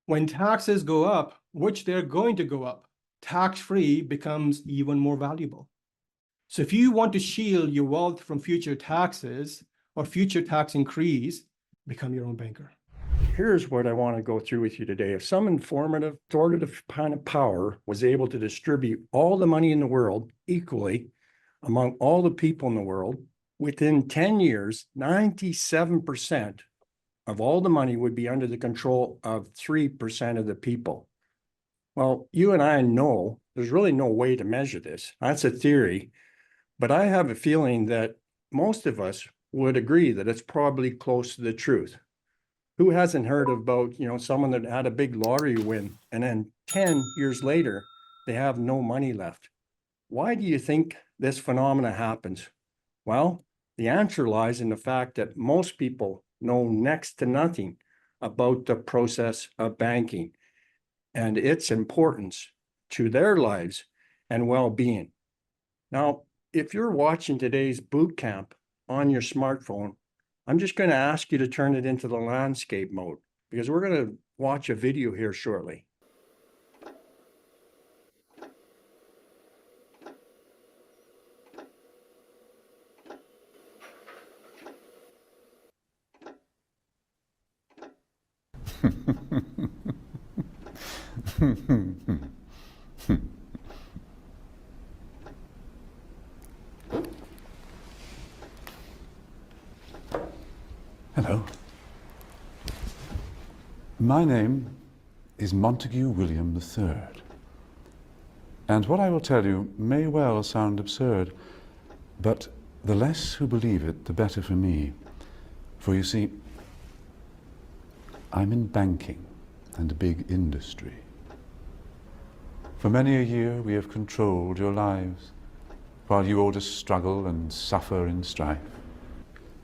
When taxes go up, which they're going to go up, tax-free becomes even more valuable. So if you want to shield your wealth from future taxes or future tax increase, become your own banker. Here's what I want to go through with you today. If some informative, authoritative kind of power was able to distribute all the money in the world equally among all the people in the world, within 10 years, 97% of all the money would be under the control of 3% of the people. Well, you and I know there's really no way to measure this. That's a theory, but I have a feeling that most of us would agree that it's probably close to the truth. Who hasn't heard about, someone that had a big lottery win and then 10 years later, they have no money left? Why do you think this phenomena happens? Well, the answer lies in the fact that most people know next to nothing about the process of banking and its importance to their lives and well-being. Now, if you're watching today's boot camp on your smartphone, I'm just going to ask you to turn it into the landscape mode because we're going to watch a video here shortly. Hello. My name is Montague William III, and what I will tell you may well sound absurd, but the less who believe it, the better for me. For you see, I'm in banking and a big industry. For many a year we have controlled your lives, while you all just struggle and suffer in strife.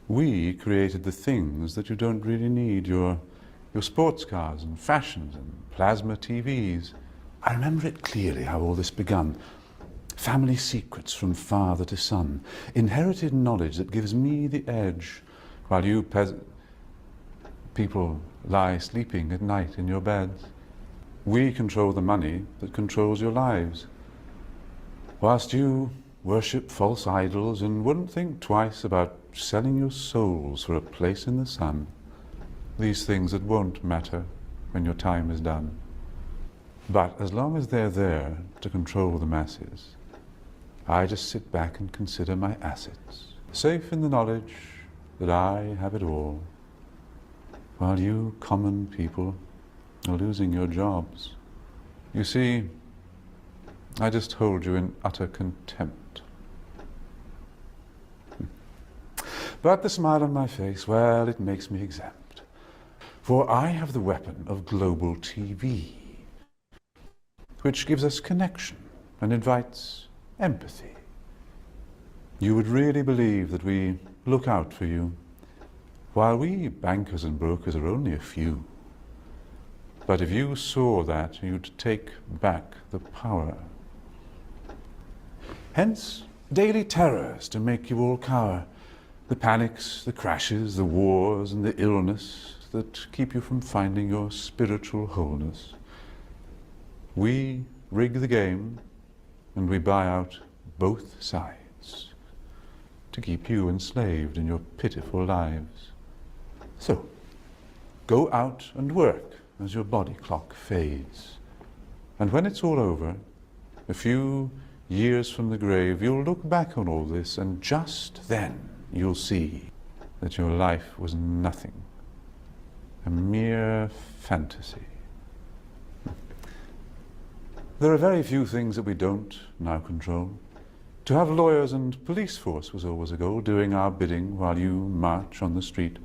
We created the things that you don't really need, your sports cars and fashions and plasma TVs. I remember it clearly how all this begun. Family secrets from father to son, inherited knowledge that gives me the edge, while you people lie sleeping at night in your beds. We control the money that controls your lives, whilst you worship false idols and wouldn't think twice about selling your souls for a place in the sun. These things that won't matter when your time is done. But as long as they're there to control the masses, I just sit back and consider my assets, safe in the knowledge that I have it all, while you common people are losing your jobs. You see, I just hold you in utter contempt. But the smile on my face, well, it makes me exempt. For I have the weapon of global TV, which gives us connection and invites empathy. You would really believe that we look out for you, while we bankers and brokers are only a few. But if you saw that, you'd take back the power. Hence, daily terrors to make you all cower. The panics, the crashes, the wars, and the illness that keep you from finding your spiritual wholeness. We rig the game, and we buy out both sides to keep you enslaved in your pitiful lives. So, go out and work as your body clock fades. And when it's all over, a few years from the grave, you'll look back on all this, and just then you'll see that your life was nothing, a mere fantasy. There are very few things that we don't now control. To have lawyers and police force was always a goal, doing our bidding while you march on the street.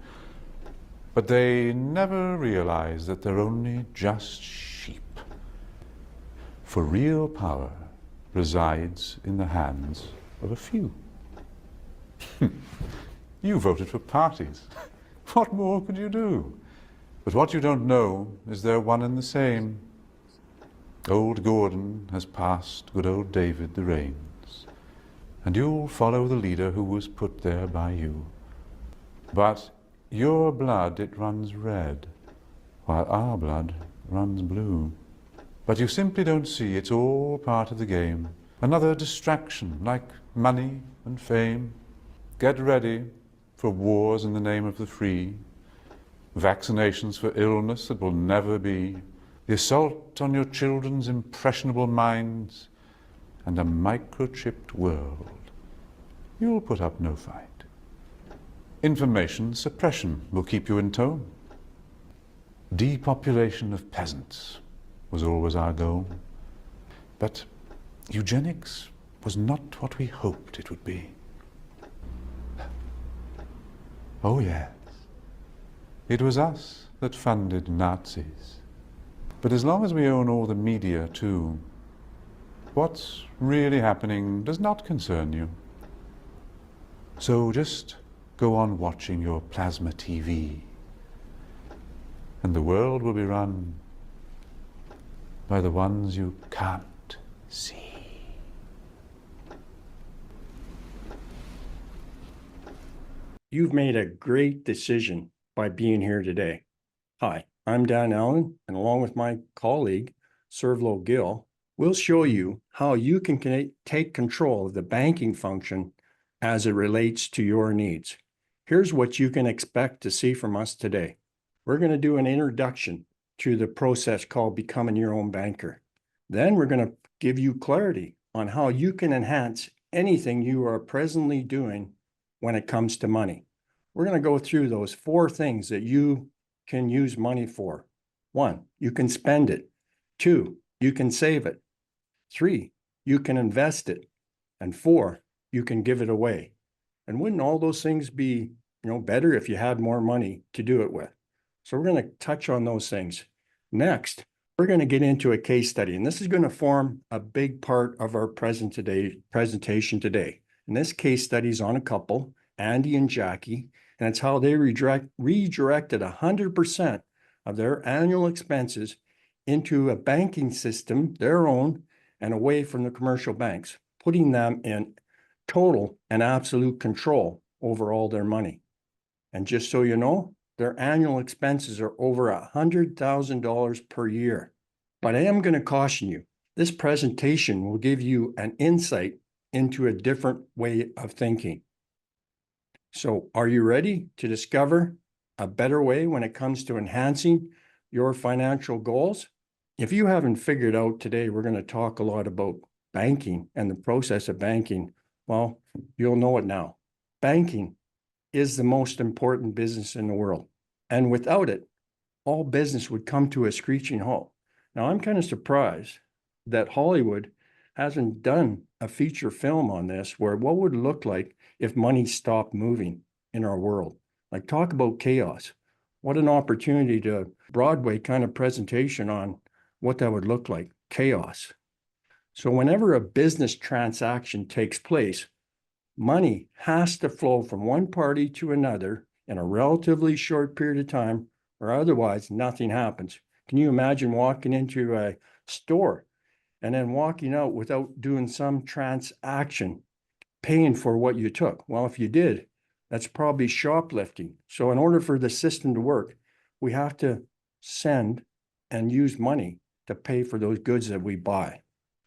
But they never realize that they're only just sheep. For real power resides in the hands of a few. You voted for parties. What more could you do? But what you don't know is they're one and the same. Old Gordon has passed good old David the reins, and you'll follow the leader who was put there by you. But your blood, it runs red, while our blood runs blue. But you simply don't see it's all part of the game. Another distraction, like money and fame. Get ready for wars in the name of the free, vaccinations for illness that will never be, the assault on your children's impressionable minds, and a microchipped world. You'll put up no fight. Information suppression will keep you in tone. Depopulation of peasants was always our goal. But eugenics was not what we hoped it would be. Oh yes, it was us that funded Nazis. But as long as we own all the media too, what's really happening does not concern you. So just go on watching your plasma TV, and the world will be run by the ones you can't see. You've made a great decision by being here today. Hi, I'm Dan Allen, and along with my colleague, Servlo Gill, we'll show you how you can take control of the banking function as it relates to your needs. Here's what you can expect to see from us today. We're going to do an introduction to the process called becoming your own banker. Then we're going to give you clarity on how you can enhance anything you are presently doing when it comes to money. We're going to go through those 4 things that you can use money for. 1, you can spend it. 2, you can save it. 3, you can invest it. And 4, you can give it away. And wouldn't all those things be, better if you had more money to do it with? So we're going to touch on those things. Next, we're going to get into a case study, and this is going to form a big part of our presentation today. And this case study is on a couple, Andy and Jackie, and it's how they redirected 100% of their annual expenses into a banking system, their own, and away from the commercial banks, putting them in total and absolute control over all their money. And just so you know, their annual expenses are over $100,000 per year. But I am going to caution you, this presentation will give you an insight into a different way of thinking. So are you ready to discover a better way when it comes to enhancing your financial goals? If you haven't figured out today, we're going to talk a lot about banking and the process of banking. Well, you'll know it now. Banking is the most important business in the world. And without it, all business would come to a screeching halt. Now, I'm kind of surprised that Hollywood hasn't done a feature film on this, where what would it look like if money stopped moving in our world? Like, talk about chaos. What an opportunity to Broadway kind of presentation on what that would look like, chaos. So whenever a business transaction takes place, money has to flow from one party to another in a relatively short period of time, or otherwise nothing happens. Can you imagine walking into a store and then walking out without doing some transaction, paying for what you took? Well, if you did, that's probably shoplifting. So in order for the system to work, we have to send and use money to pay for those goods that we buy.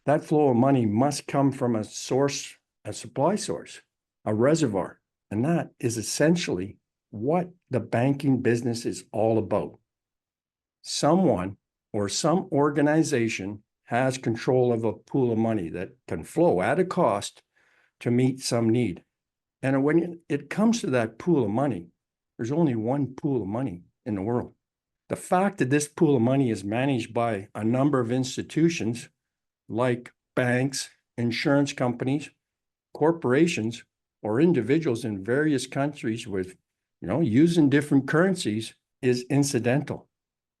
That flow of money must come from a source, a supply source, a reservoir. And that is essentially what the banking business is all about. Someone or some organization has control of a pool of money that can flow at a cost to meet some need. And when it comes to that pool of money, there's only one pool of money in the world. The fact that this pool of money is managed by a number of institutions like banks, insurance companies, corporations, or individuals in various countries with, using different currencies is incidental.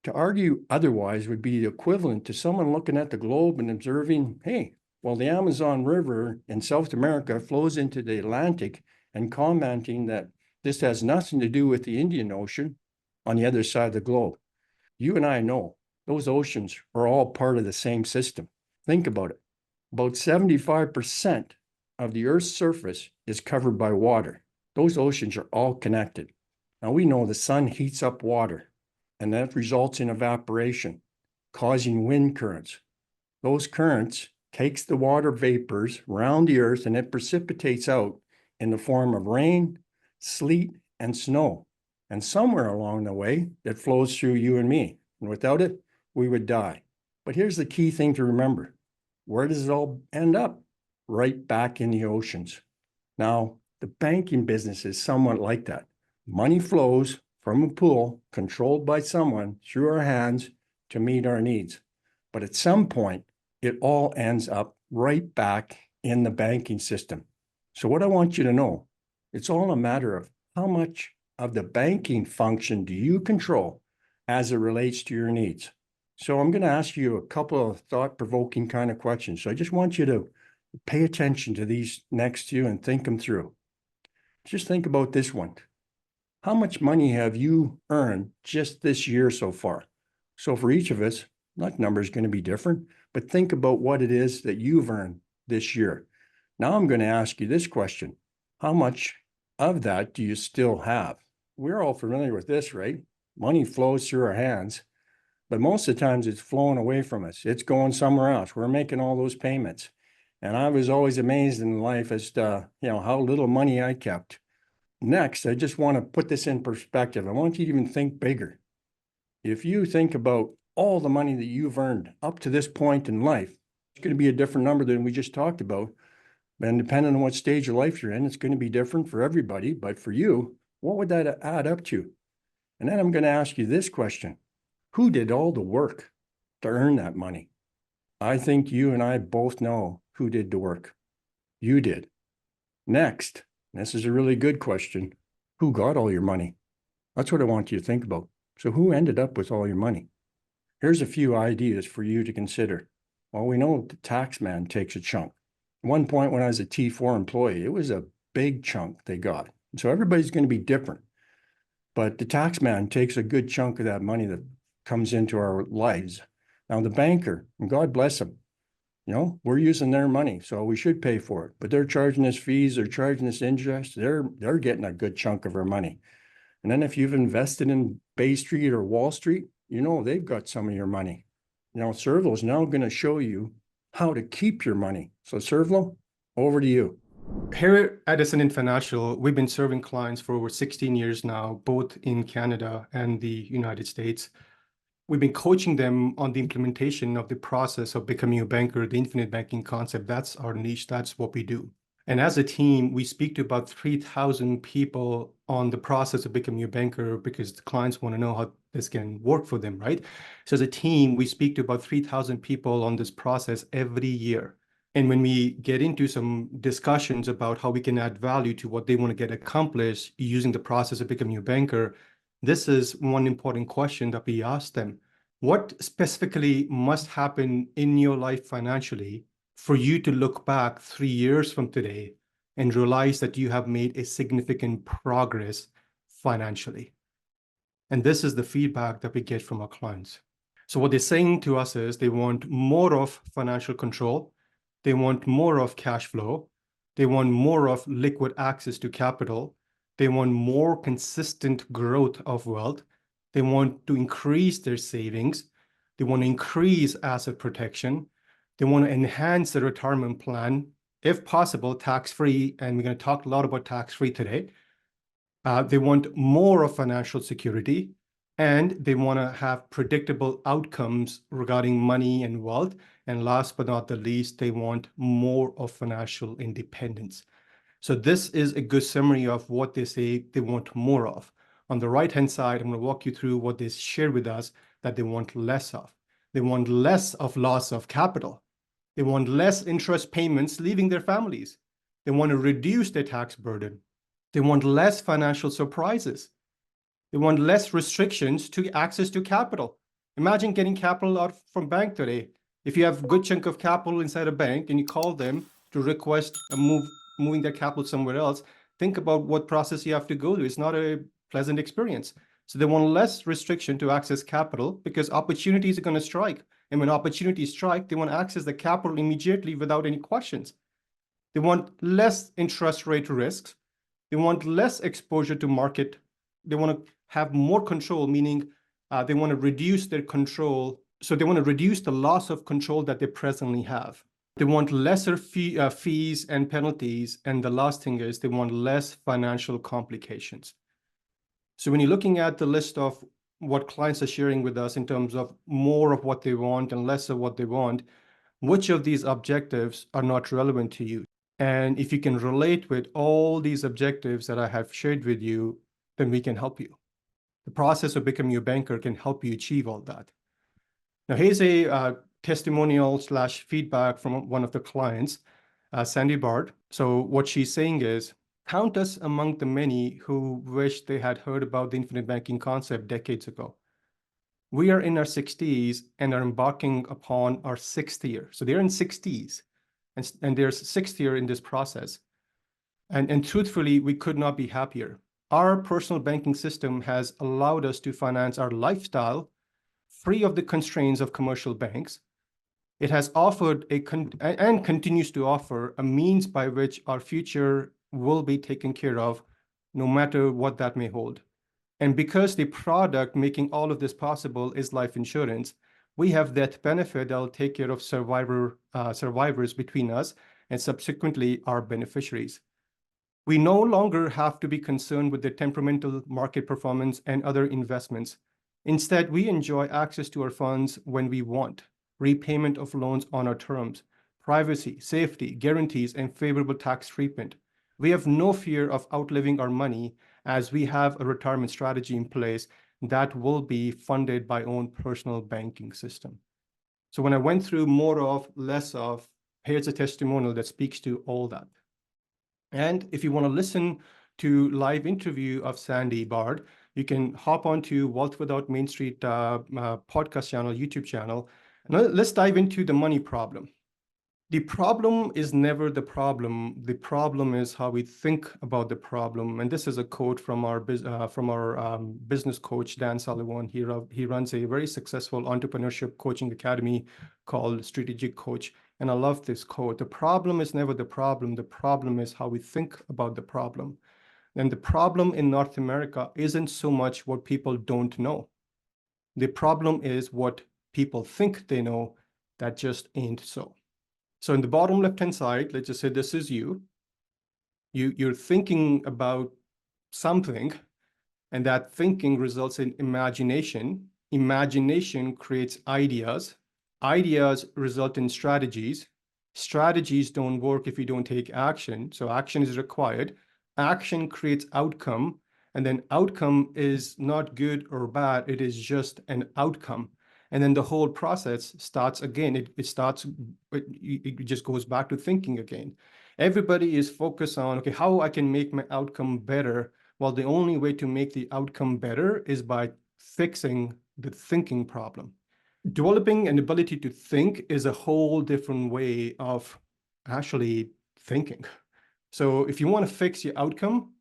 To argue otherwise would be equivalent to someone looking at the globe and observing, hey, well, the Amazon River in South America flows into the Atlantic, and commenting that this has nothing to do with the Indian Ocean on the other side of the globe. You and I know those oceans are all part of the same system. Think about it. About 75% of the Earth's surface is covered by water. Those oceans are all connected. Now we know the sun heats up water, and that results in evaporation. causing wind currents. Those currents takes the water vapors around the earth and it precipitates out in the form of rain, sleet, and snow. And somewhere along the way, it flows through you and me. And without it, we would die. But here's the key thing to remember. Where does it all end up? Right back in the oceans. Now, the banking business is somewhat like that. Money flows from a pool controlled by someone through our hands to meet our needs. But at some point, it all ends up right back in the banking system. So what I want you to know, it's all a matter of how much of the banking function do you control as it relates to your needs. So I'm going to ask you a couple of thought-provoking kind of questions. So I just want you to pay attention to these next few and think them through. Just think about this one. How much money have you earned just this year so far? So for each of us, that number is going to be different, but think about what it is that you've earned this year. Now I'm going to ask you this question. How much of that do you still have? We're all familiar with this, right? Money flows through our hands, but most of the times it's flowing away from us. It's going somewhere else. We're making all those payments. And I was always amazed in life as to, how little money I kept. Next, I just want to put this in perspective. I want you to even think bigger. If you think about all the money that you've earned up to this point in life, it's going to be a different number than we just talked about. And depending on what stage of life you're in, it's going to be different for everybody. But for you, what would that add up to? And then I'm going to ask you this question. Who did all the work to earn that money? I think you and I both know who did the work. You did. Next, this is a really good question. Who got all your money? That's what I want you to think about. So who ended up with all your money? Here's a few ideas for you to consider. Well, we know the tax man takes a chunk. At one point when I was a T4 employee, it was a big chunk they got. So everybody's going to be different. But the tax man takes a good chunk of that money that comes into our lives. Now the banker, and God bless him, we're using their money, so we should pay for it. But they're charging us fees, they're charging us interest, they're getting a good chunk of our money. And then if you've invested in Bay Street or Wall Street, they've got some of your money. Servo is now going to show you how to keep your money. So Servo, over to you. Here at Ascendant Financial, we've been serving clients for over 16 years now, both in Canada and the United States. We've been coaching them on the implementation of the process of becoming a banker, the infinite banking concept. That's our niche. That's what we do. And as a team, we speak to about 3,000 people on the process of becoming a banker because the clients want to know how this can work for them, right? So as a team, we speak to about 3,000 people on this process every year. And when we get into some discussions about how we can add value to what they want to get accomplished using the process of becoming a banker, this is one important question that we ask them. What specifically must happen in your life financially for you to look back 3 years from today and realize that you have made a significant progress financially? And this is the feedback that we get from our clients. So what they're saying to us is they want more of financial control. They want more of cash flow. They want more of liquid access to capital. They want more consistent growth of wealth. They want to increase their savings. They want to increase asset protection. They want to enhance their retirement plan, if possible, tax-free. And we're going to talk a lot about tax-free today. They want more of financial security, and they want to have predictable outcomes regarding money and wealth. And last but not the least, they want more of financial independence. So this is a good summary of what they say they want more of. On the right-hand side, I'm going to walk you through what they share with us that they want less of. They want less of loss of capital. They want less interest payments leaving their families. They want to reduce their tax burden. They want less financial surprises. They want less restrictions to access to capital. Imagine getting capital out from bank today. If you have a good chunk of capital inside a bank and you call them to request a moving their capital somewhere else, think about what process you have to go through. It's not a pleasant experience. So they want less restriction to access capital because opportunities are going to strike. And when opportunities strike, they want to access the capital immediately without any questions. They want less interest rate risks. They want less exposure to market. They want to have more control, meaning they want to reduce their control So they want to reduce the loss of control that they presently have. They want lesser fees and penalties. And the last thing is they want less financial complications. So when you're looking at the list of what clients are sharing with us in terms of more of what they want and less of what they want, which of these objectives are not relevant to you? And if you can relate with all these objectives that I have shared with you, then we can help you. The process of becoming a banker can help you achieve all that. Now, here's a testimonial / feedback from one of the clients, Sandy Bard. So what she's saying is, count us among the many who wish they had heard about the infinite banking concept decades ago. We are in our 60s and are embarking upon our 6th year. So they're in 60s and there's 6th year in this process. And truthfully, we could not be happier. Our personal banking system has allowed us to finance our lifestyle free of the constraints of commercial banks. It has offered and continues to offer a means by which our future will be taken care of, no matter what that may hold. And because the product making all of this possible is life insurance, we have that benefit that will take care of survivors between us and subsequently our beneficiaries. We no longer have to be concerned with the temperamental market performance and other investments. Instead, we enjoy access to our funds when we want, repayment of loans on our terms, privacy, safety, guarantees, and favorable tax treatment. We have no fear of outliving our money as we have a retirement strategy in place that will be funded by our own personal banking system. So when I went through more of, less of, here's a testimonial that speaks to all that. And if you want to listen to live interview of Sandy Bard, you can hop onto Wealth Without Main Street podcast channel, YouTube channel. Now let's dive into the money problem. The problem is never the problem. The problem is how we think about the problem. And this is a quote from our business coach, Dan Sullivan. He runs a very successful entrepreneurship coaching academy called Strategic Coach. And I love this quote. The problem is never the problem. The problem is how we think about the problem. And the problem in North America isn't so much what people don't know. The problem is what people think they know that just ain't so. So in the bottom left-hand side, let's just say this is you. You're thinking about something, and that thinking results in imagination. Imagination creates ideas. Ideas result in strategies. Strategies don't work if you don't take action. So action is required. Action creates outcome, and then outcome is not good or bad. It is just an outcome. And then the whole process starts again. It just goes back to thinking again. Everybody is focused on, okay, how I can make my outcome better. Well, the only way to make the outcome better is by fixing the thinking problem. Developing an ability to think is a whole different way of actually thinking. So if you want to fix your outcome,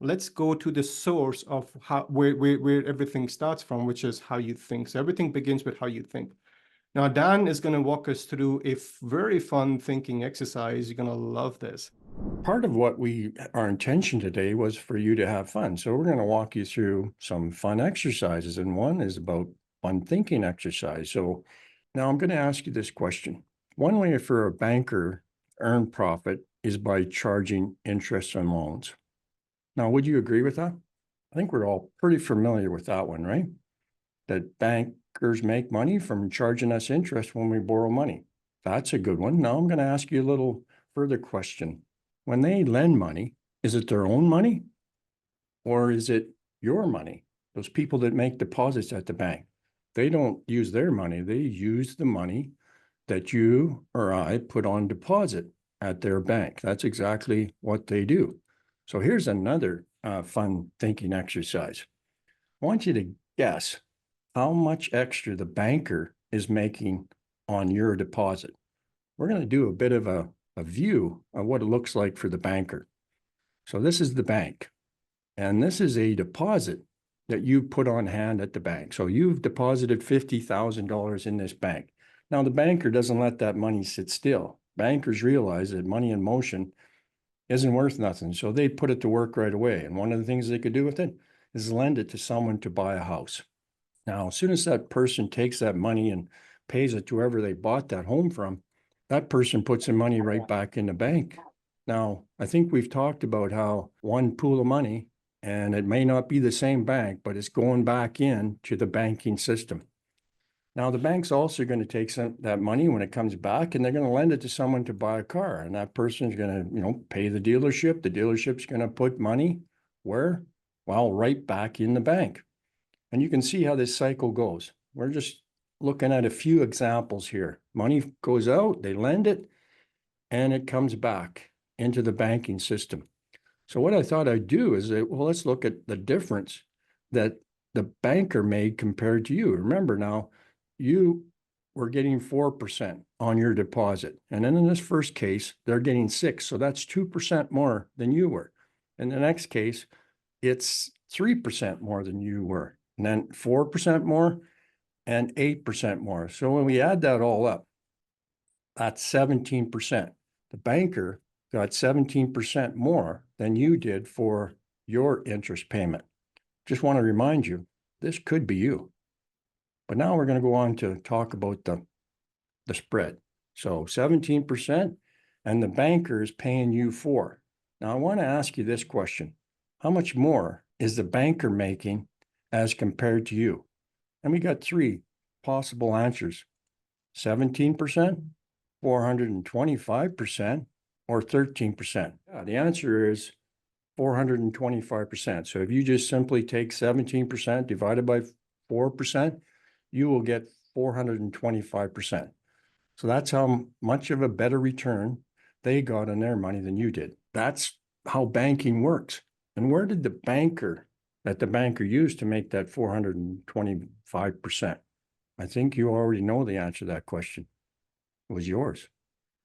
let's go to the source of where everything starts from, which is how you think. So everything begins with how you think. Now, Dan is going to walk us through a very fun thinking exercise. You're going to love this. Part of what our intention today was for you to have fun. So we're going to walk you through some fun exercises. And one is about fun thinking exercise. So now I'm going to ask you this question. One way for a banker to earn profit is by charging interest on loans. Now, would you agree with that? I think we're all pretty familiar with that one, right? That bankers make money from charging us interest when we borrow money. That's a good one. Now I'm going to ask you a little further question. When they lend money, is it their own money or is it your money? Those people that make deposits at the bank, they don't use their money. They use the money that you or I put on deposit at their bank. That's exactly what they do. So here's another fun thinking exercise. I want you to guess how much extra the banker is making on your deposit. We're going to do a bit of a view of what it looks like for the banker. So this is the bank, and this is a deposit that you put on hand at the bank. So you've deposited $50,000 in this bank. Now the banker doesn't let that money sit still. Bankers realize that money in motion isn't worth nothing. So they put it to work right away. And one of the things they could do with it is lend it to someone to buy a house. Now, as soon as that person takes that money and pays it to whoever they bought that home from, that person puts the money right back in the bank. Now, I think we've talked about how one pool of money, and it may not be the same bank, but it's going back in to the banking system. Now, the bank's also going to take that money when it comes back, and they're going to lend it to someone to buy a car. And that person's going to, pay the dealership. The dealership's going to put money where? Well, right back in the bank. And you can see how this cycle goes. We're just looking at a few examples here. Money goes out, they lend it, and it comes back into the banking system. So what I thought I'd do is that, well, let's look at the difference that the banker made compared to you. Remember now, you were getting 4% on your deposit. And then in this first case, they're getting 6%. So that's 2% more than you were. In the next case, it's 3% more than you were. And then 4% more and 8% more. So when we add that all up, that's 17%. The banker got 17% more than you did for your interest payment. Just want to remind you, this could be you. But now we're going to go on to talk about the spread. So 17%, and the banker is paying you 4%. Now I want to ask you this question. How much more is the banker making as compared to you? And we got 3 possible answers. 17%, 425%, or 13%. The answer is 425%. So if you just simply take 17% divided by 4%, you will get 425%. So that's how much of a better return they got on their money than you did. That's how banking works. And where did the banker used to make that 425%? I think you already know the answer to that question. It was yours.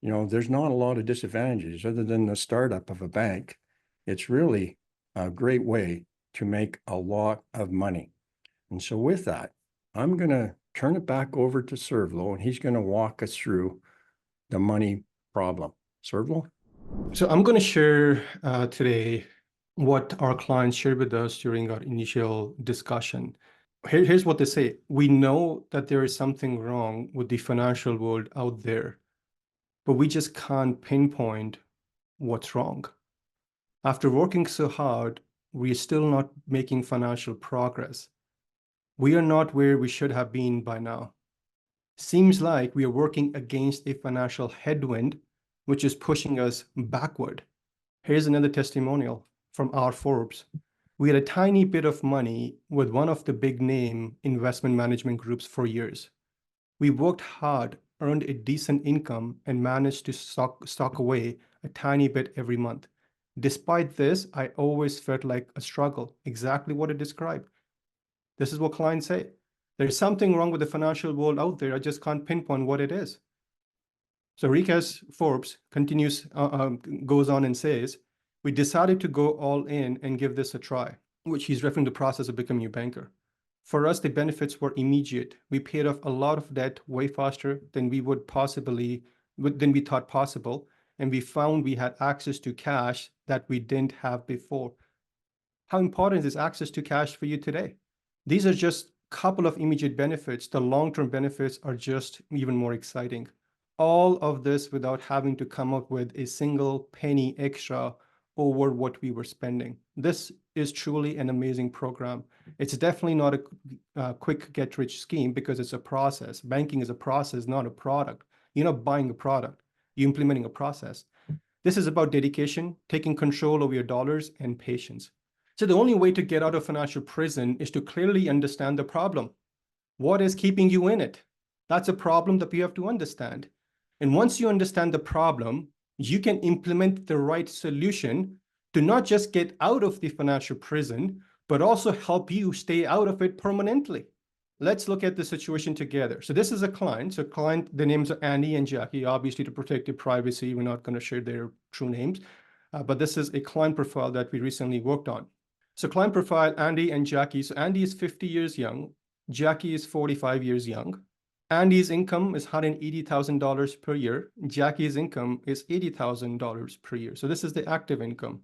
There's not a lot of disadvantages other than the startup of a bank. It's really a great way to make a lot of money. And so with that, I'm going to turn it back over to Servlo, and he's going to walk us through the money problem. Servlo? So I'm going to share today what our clients shared with us during our initial discussion. Here's what they say. We know that there is something wrong with the financial world out there, but we just can't pinpoint what's wrong. After working so hard, we're still not making financial progress. We are not where we should have been by now. Seems like we are working against a financial headwind, which is pushing us backward. Here's another testimonial from our Forbes. We had a tiny bit of money with one of the big name investment management groups for years. We worked hard, earned a decent income, and managed to stock away a tiny bit every month. Despite this, I always felt like a struggle, exactly what I described. This is what clients say. There's something wrong with the financial world out there. I just can't pinpoint what it is. So Ricas Forbes continues, goes on and says, we decided to go all in and give this a try, which he's referring to the process of becoming a banker. For us, the benefits were immediate. We paid off a lot of debt way faster than we thought possible. And we found we had access to cash that we didn't have before. How important is access to cash for you today? These are just a couple of immediate benefits. The long-term benefits are just even more exciting. All of this without having to come up with a single penny extra over what we were spending. This is truly an amazing program. It's definitely not a quick get-rich scheme because it's a process. Banking is a process, not a product. You're not buying a product. You're implementing a process. This is about dedication, taking control over your dollars, and patience. So the only way to get out of financial prison is to clearly understand the problem. What is keeping you in it? That's a problem that you have to understand. And once you understand the problem, you can implement the right solution to not just get out of the financial prison, but also help you stay out of it permanently. Let's look at the situation together. So this is a client. So client, the names are Andy and Jackie. Obviously, to protect their privacy, we're not going to share their true names. But this is a client profile that we recently worked on. So client profile, Andy and Jackie. So Andy is 50 years young. Jackie is 45 years young. Andy's income is $180,000 per year. Jackie's income is $80,000 per year. So this is the active income.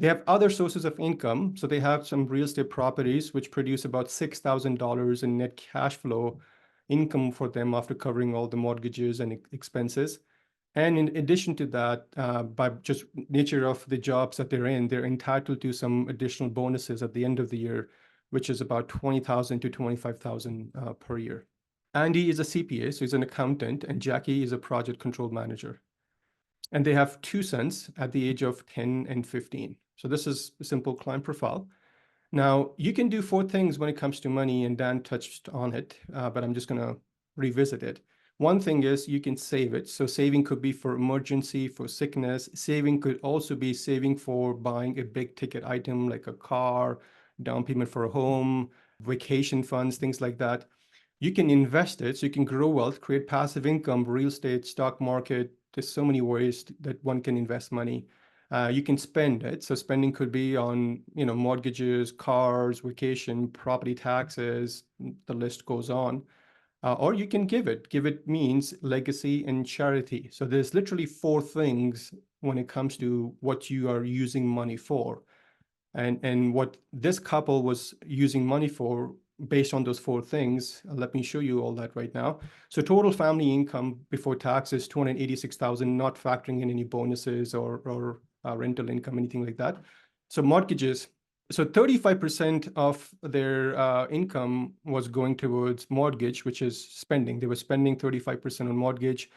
They have other sources of income. So they have some real estate properties which produce about $6,000 in net cash flow income for them after covering all the mortgages and expenses. And in addition to that, by just nature of the jobs that they're in, they're entitled to some additional bonuses at the end of the year, which is about $20,000 to $25,000 per year. Andy is a CPA, so he's an accountant, and Jackie is a project control manager. And they have two sons at the age of 10 and 15. So this is a simple client profile. Now, you can do four things when it comes to money, and Dan touched on it, but I'm just going to revisit it. One thing is you can save it. So saving could be for emergency, for sickness. Saving could also be saving for buying a big ticket item like a car, down payment for a home, vacation funds, things like that. You can invest it so you can grow wealth, create passive income, real estate, stock market. There's so many ways that one can invest money. You can spend it. So spending could be on, mortgages, cars, vacation, property taxes, the list goes on. Or you can give it. Give it means legacy and charity. So there's literally four things when it comes to what you are using money for. And what this couple was using money for based on those four things, let me show you all that right now. So total family income before taxes, $286,000, not factoring in any bonuses or rental income, anything like that. So mortgages, so 35% of their income was going towards mortgage, which is spending. They were spending 35% on mortgage.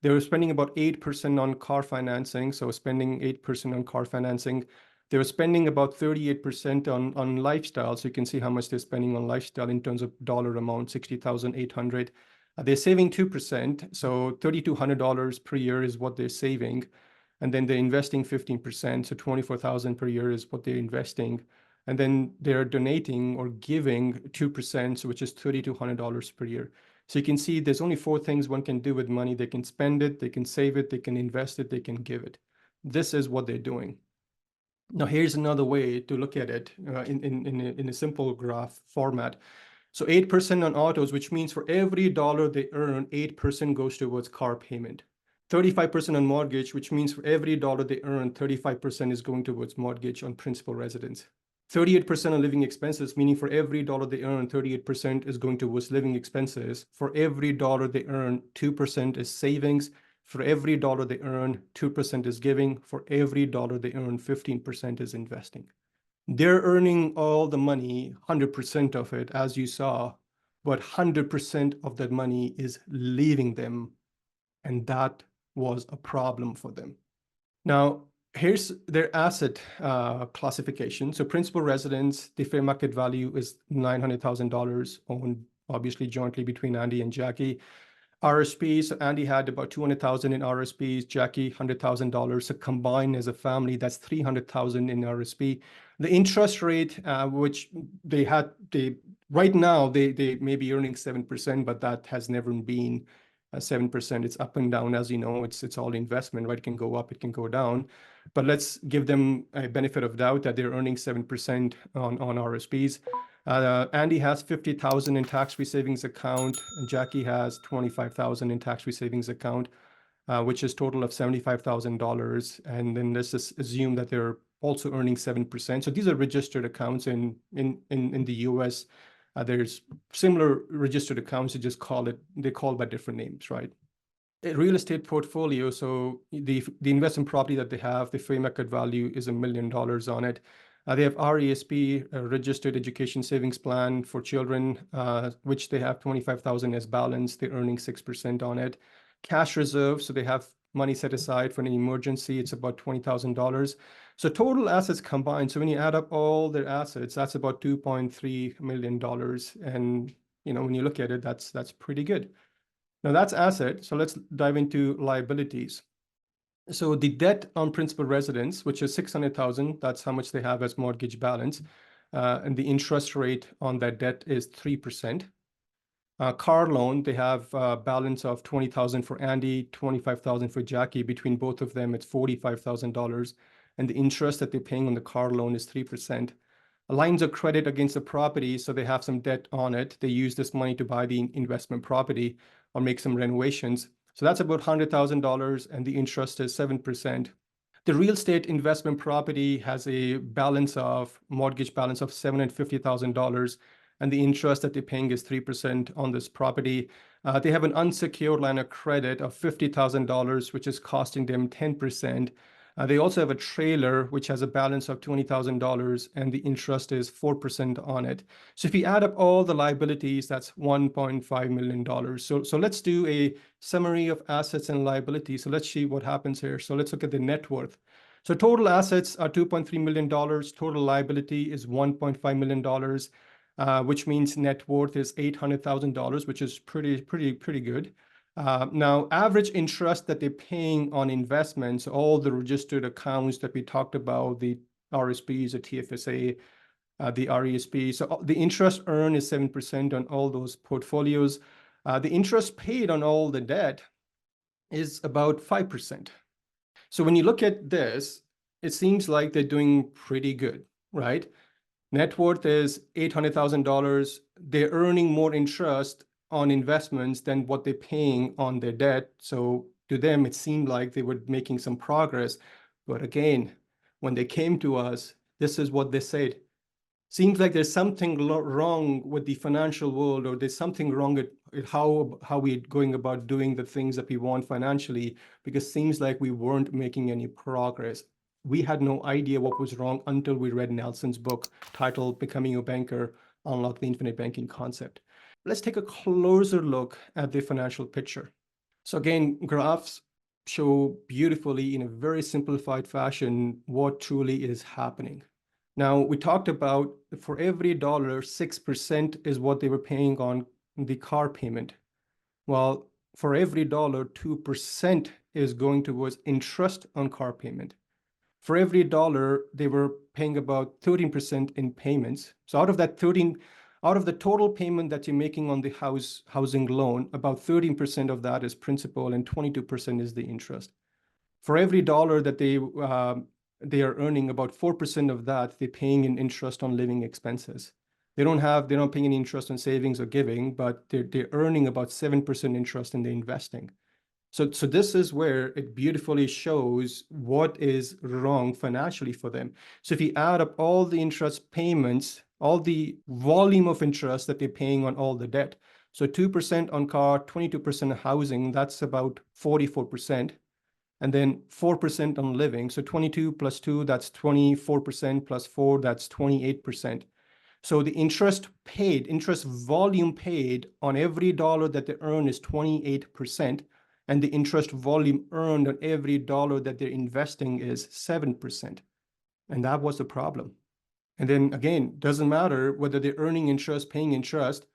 They were spending about 8% on car financing, so spending 8% on car financing. They were spending about 38% on lifestyle. So you can see how much they're spending on lifestyle in terms of dollar amount, $60,800. They're saving 2%. So $3,200 per year is what they're saving. And then they're investing 15%. So $24,000 per year is what they're investing. And then they're donating or giving 2%, which is $3,200 per year. So you can see there's only four things one can do with money. They can spend it, they can save it, they can invest it, they can give it. This is what they're doing. Now, here's another way to look at it in a simple graph format. So 8% on autos, which means for every dollar they earn, 8% goes towards car payment. 35% on mortgage, which means for every dollar they earn, 35% is going towards mortgage on principal residence. 38% on living expenses, meaning for every dollar they earn, 38% is going towards living expenses. For every dollar they earn, 2% is savings. For every dollar they earn, 2% is giving. For every dollar they earn, 15% is investing. They're earning all the money, 100% of it, as you saw, but 100% of that money is leaving them. And that was a problem for them. Now, here's their asset classification. So principal residence, the fair market value is $900,000, owned obviously jointly between Andy and Jackie. RSPs, so Andy had about $200,000 in RSPs, Jackie $100,000. So combined as a family, that's $300,000 in RSP. The interest rate, which right now they may be earning 7%, but that has never been 7%. It's up and down, as you know. It's all investment, right? It can go up, it can go down. But let's give them a benefit of doubt that they're earning 7% on RSPs. Andy has $50,000 in tax-free savings account, and Jackie has $25,000 in tax-free savings account, which is total of $75,000. And then let's just assume that they're also earning 7%. So these are registered accounts in the US. There's similar registered accounts, they call by different names, right? A real estate portfolio, so the investment property that they have, the fair market value is $1 million on it. They have RESP, a registered education savings plan for children, which they have $25,000 as balance. They're earning 6% on it. Cash reserve, so they have money set aside for an emergency. It's about $20,000. So total assets combined, so when you add up all their assets, that's about $2.3 million. And when you look at it, that's pretty good. Now that's asset. So let's dive into liabilities. So the debt on principal residence, which is $600,000, that's how much they have as mortgage balance. And the interest rate on that debt is 3%. Car loan, they have a balance of $20,000 for Andy, $25,000 for Jackie. Between both of them, it's $45,000. And the interest that they're paying on the car loan is 3%. Lines of credit against the property, so they have some debt on it. They use this money to buy the investment property or make some renovations. So that's about $100,000, and the interest is 7%. The real estate investment property has a mortgage balance of $750,000, and the interest that they're paying is 3% on this property. They have an unsecured line of credit of $50,000, which is costing them 10%. They also have a trailer, which has a balance of $20,000, and the interest is 4% on it. So if you add up all the liabilities, that's $1.5 million. So let's do a summary of assets and liabilities. So let's see what happens here. So let's look at the net worth. So total assets are $2.3 million. Total liability is $1.5 million, which means net worth is $800,000, which is pretty good. Now, average interest that they're paying on investments, all the registered accounts that we talked about, the RSPs, the TFSA, the RESP. So the interest earned is 7% on all those portfolios. The interest paid on all the debt is about 5%. So when you look at this, it seems like they're doing pretty good, right? Net worth is $800,000. They're earning more interest on investments than what they're paying on their debt. So to them, it seemed like they were making some progress. But again, when they came to us, this is what they said. Seems like there's something wrong with the financial world, or there's something wrong with how we're going about doing the things that we want financially, because seems like we weren't making any progress. We had no idea what was wrong until we read Nelson's book titled Becoming a Banker, Unlock the Infinite Banking Concept. Let's take a closer look at the financial picture. So again, graphs show beautifully in a very simplified fashion what truly is happening. Now, we talked about for every dollar, 6% is what they were paying on the car payment. Well, for every dollar, 2% is going towards interest on car payment. For every dollar, they were paying about 13% in payments. So out of the total payment that you're making on the housing loan, about 13% of that is principal and 22% is the interest. For every dollar that they are earning, about 4% of that they're paying in interest on living expenses. They're not paying any interest on savings or giving, but they're earning about 7% interest in the investing. So this is where it beautifully shows what is wrong financially for them. So if you add up all the interest payments, all the volume of interest that they're paying on all the debt, so 2% on car, 22% on housing, that's about 44%. And then 4% on living. So 22 plus 2, that's 24%, plus 4, that's 28%. So the interest volume paid on every dollar that they earn is 28%. And the interest volume earned on every dollar that they're investing is 7%. And that was the problem. And then again, doesn't matter whether they're earning interest, paying interest,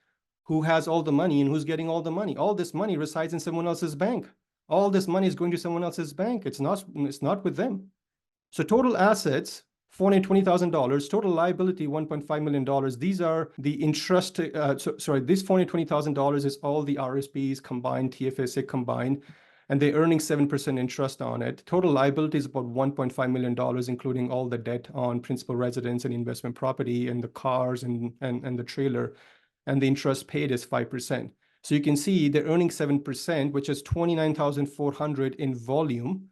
who has all the money and who's getting all the money. All this money resides in someone else's bank. All this money is going to someone else's bank. It's not with them. So total assets, $420,000, total liability, $1.5 million. These are the interest, this $420,000 is all the RSPs combined, TFSA combined, and they're earning 7% interest on it. Total liability is about $1.5 million, including all the debt on principal residence and investment property and the cars and the trailer, and the interest paid is 5%. So you can see they're earning 7%, which is $29,400 in volume,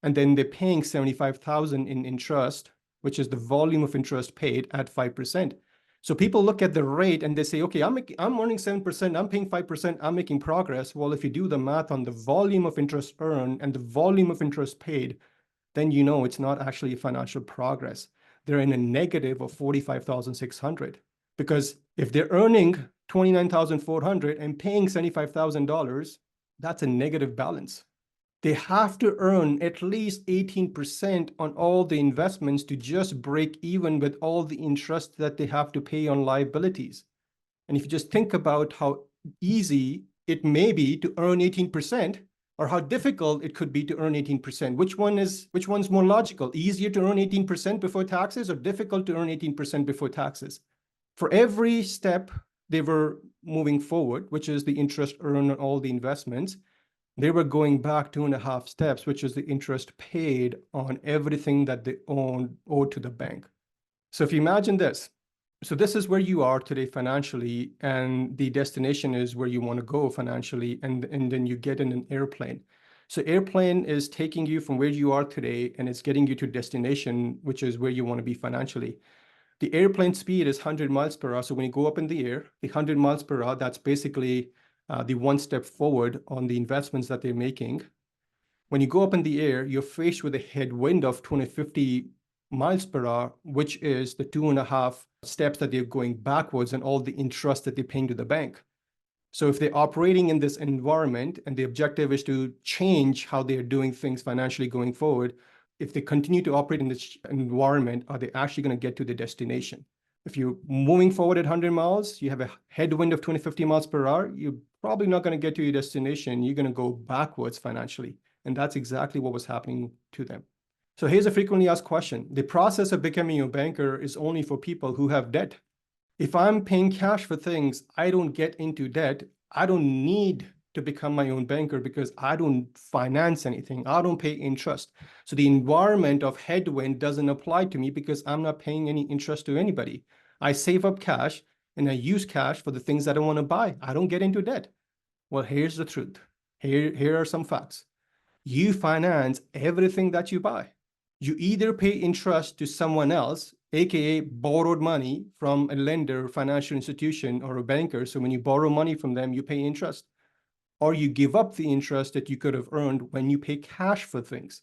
and then they're paying $75,000 in interest, which is the volume of interest paid at 5%. So people look at the rate and they say, okay, I'm earning 7%, I'm paying 5%, I'm making progress. Well, if you do the math on the volume of interest earned and the volume of interest paid, then you know it's not actually financial progress. They're in a negative of $45,600, because if they're earning $29,400 and paying $75,000, that's a negative balance. They have to earn at least 18% on all the investments to just break even with all the interest that they have to pay on liabilities. And if you just think about how easy it may be to earn 18%, or how difficult it could be to earn 18%, which one's more logical? Easier to earn 18% before taxes, or difficult to earn 18% before taxes? For every step they were moving forward, which is the interest earned on all the investments, they were going back 2.5 steps, which is the interest paid on everything that they owed to the bank. So if you imagine this, so this is where you are today financially, and the destination is where you want to go financially, and then you get in an airplane. So airplane is taking you from where you are today and it's getting you to destination, which is where you want to be financially. The airplane speed is 100 miles per hour. So when you go up in the air, the 100 miles per hour, that's basically the one step forward on the investments that they're making. When you go up in the air, you're faced with a headwind of 250 miles per hour, which is the 2.5 steps that they're going backwards and all the interest that they're paying to the bank. So if they're operating in this environment and the objective is to change how they're doing things financially going forward, if they continue to operate in this environment, are they actually going to get to the destination? If you're moving forward at 100 miles, you have a headwind of 250 miles per hour, you're probably not going to get to your destination. You're going to go backwards financially. And that's exactly what was happening to them. So here's a frequently asked question. The process of becoming a banker is only for people who have debt. If I'm paying cash for things, I don't get into debt. I don't need to become my own banker because I don't finance anything. I don't pay interest. So the environment of headwind doesn't apply to me because I'm not paying any interest to anybody. I save up cash and I use cash for the things that I want to buy. I don't get into debt. Well, here's the truth. Here are some facts. You finance everything that you buy. You either pay interest to someone else, aka borrowed money from a lender, financial institution, or a banker. So when you borrow money from them, you pay interest, or you give up the interest that you could have earned when you pay cash for things.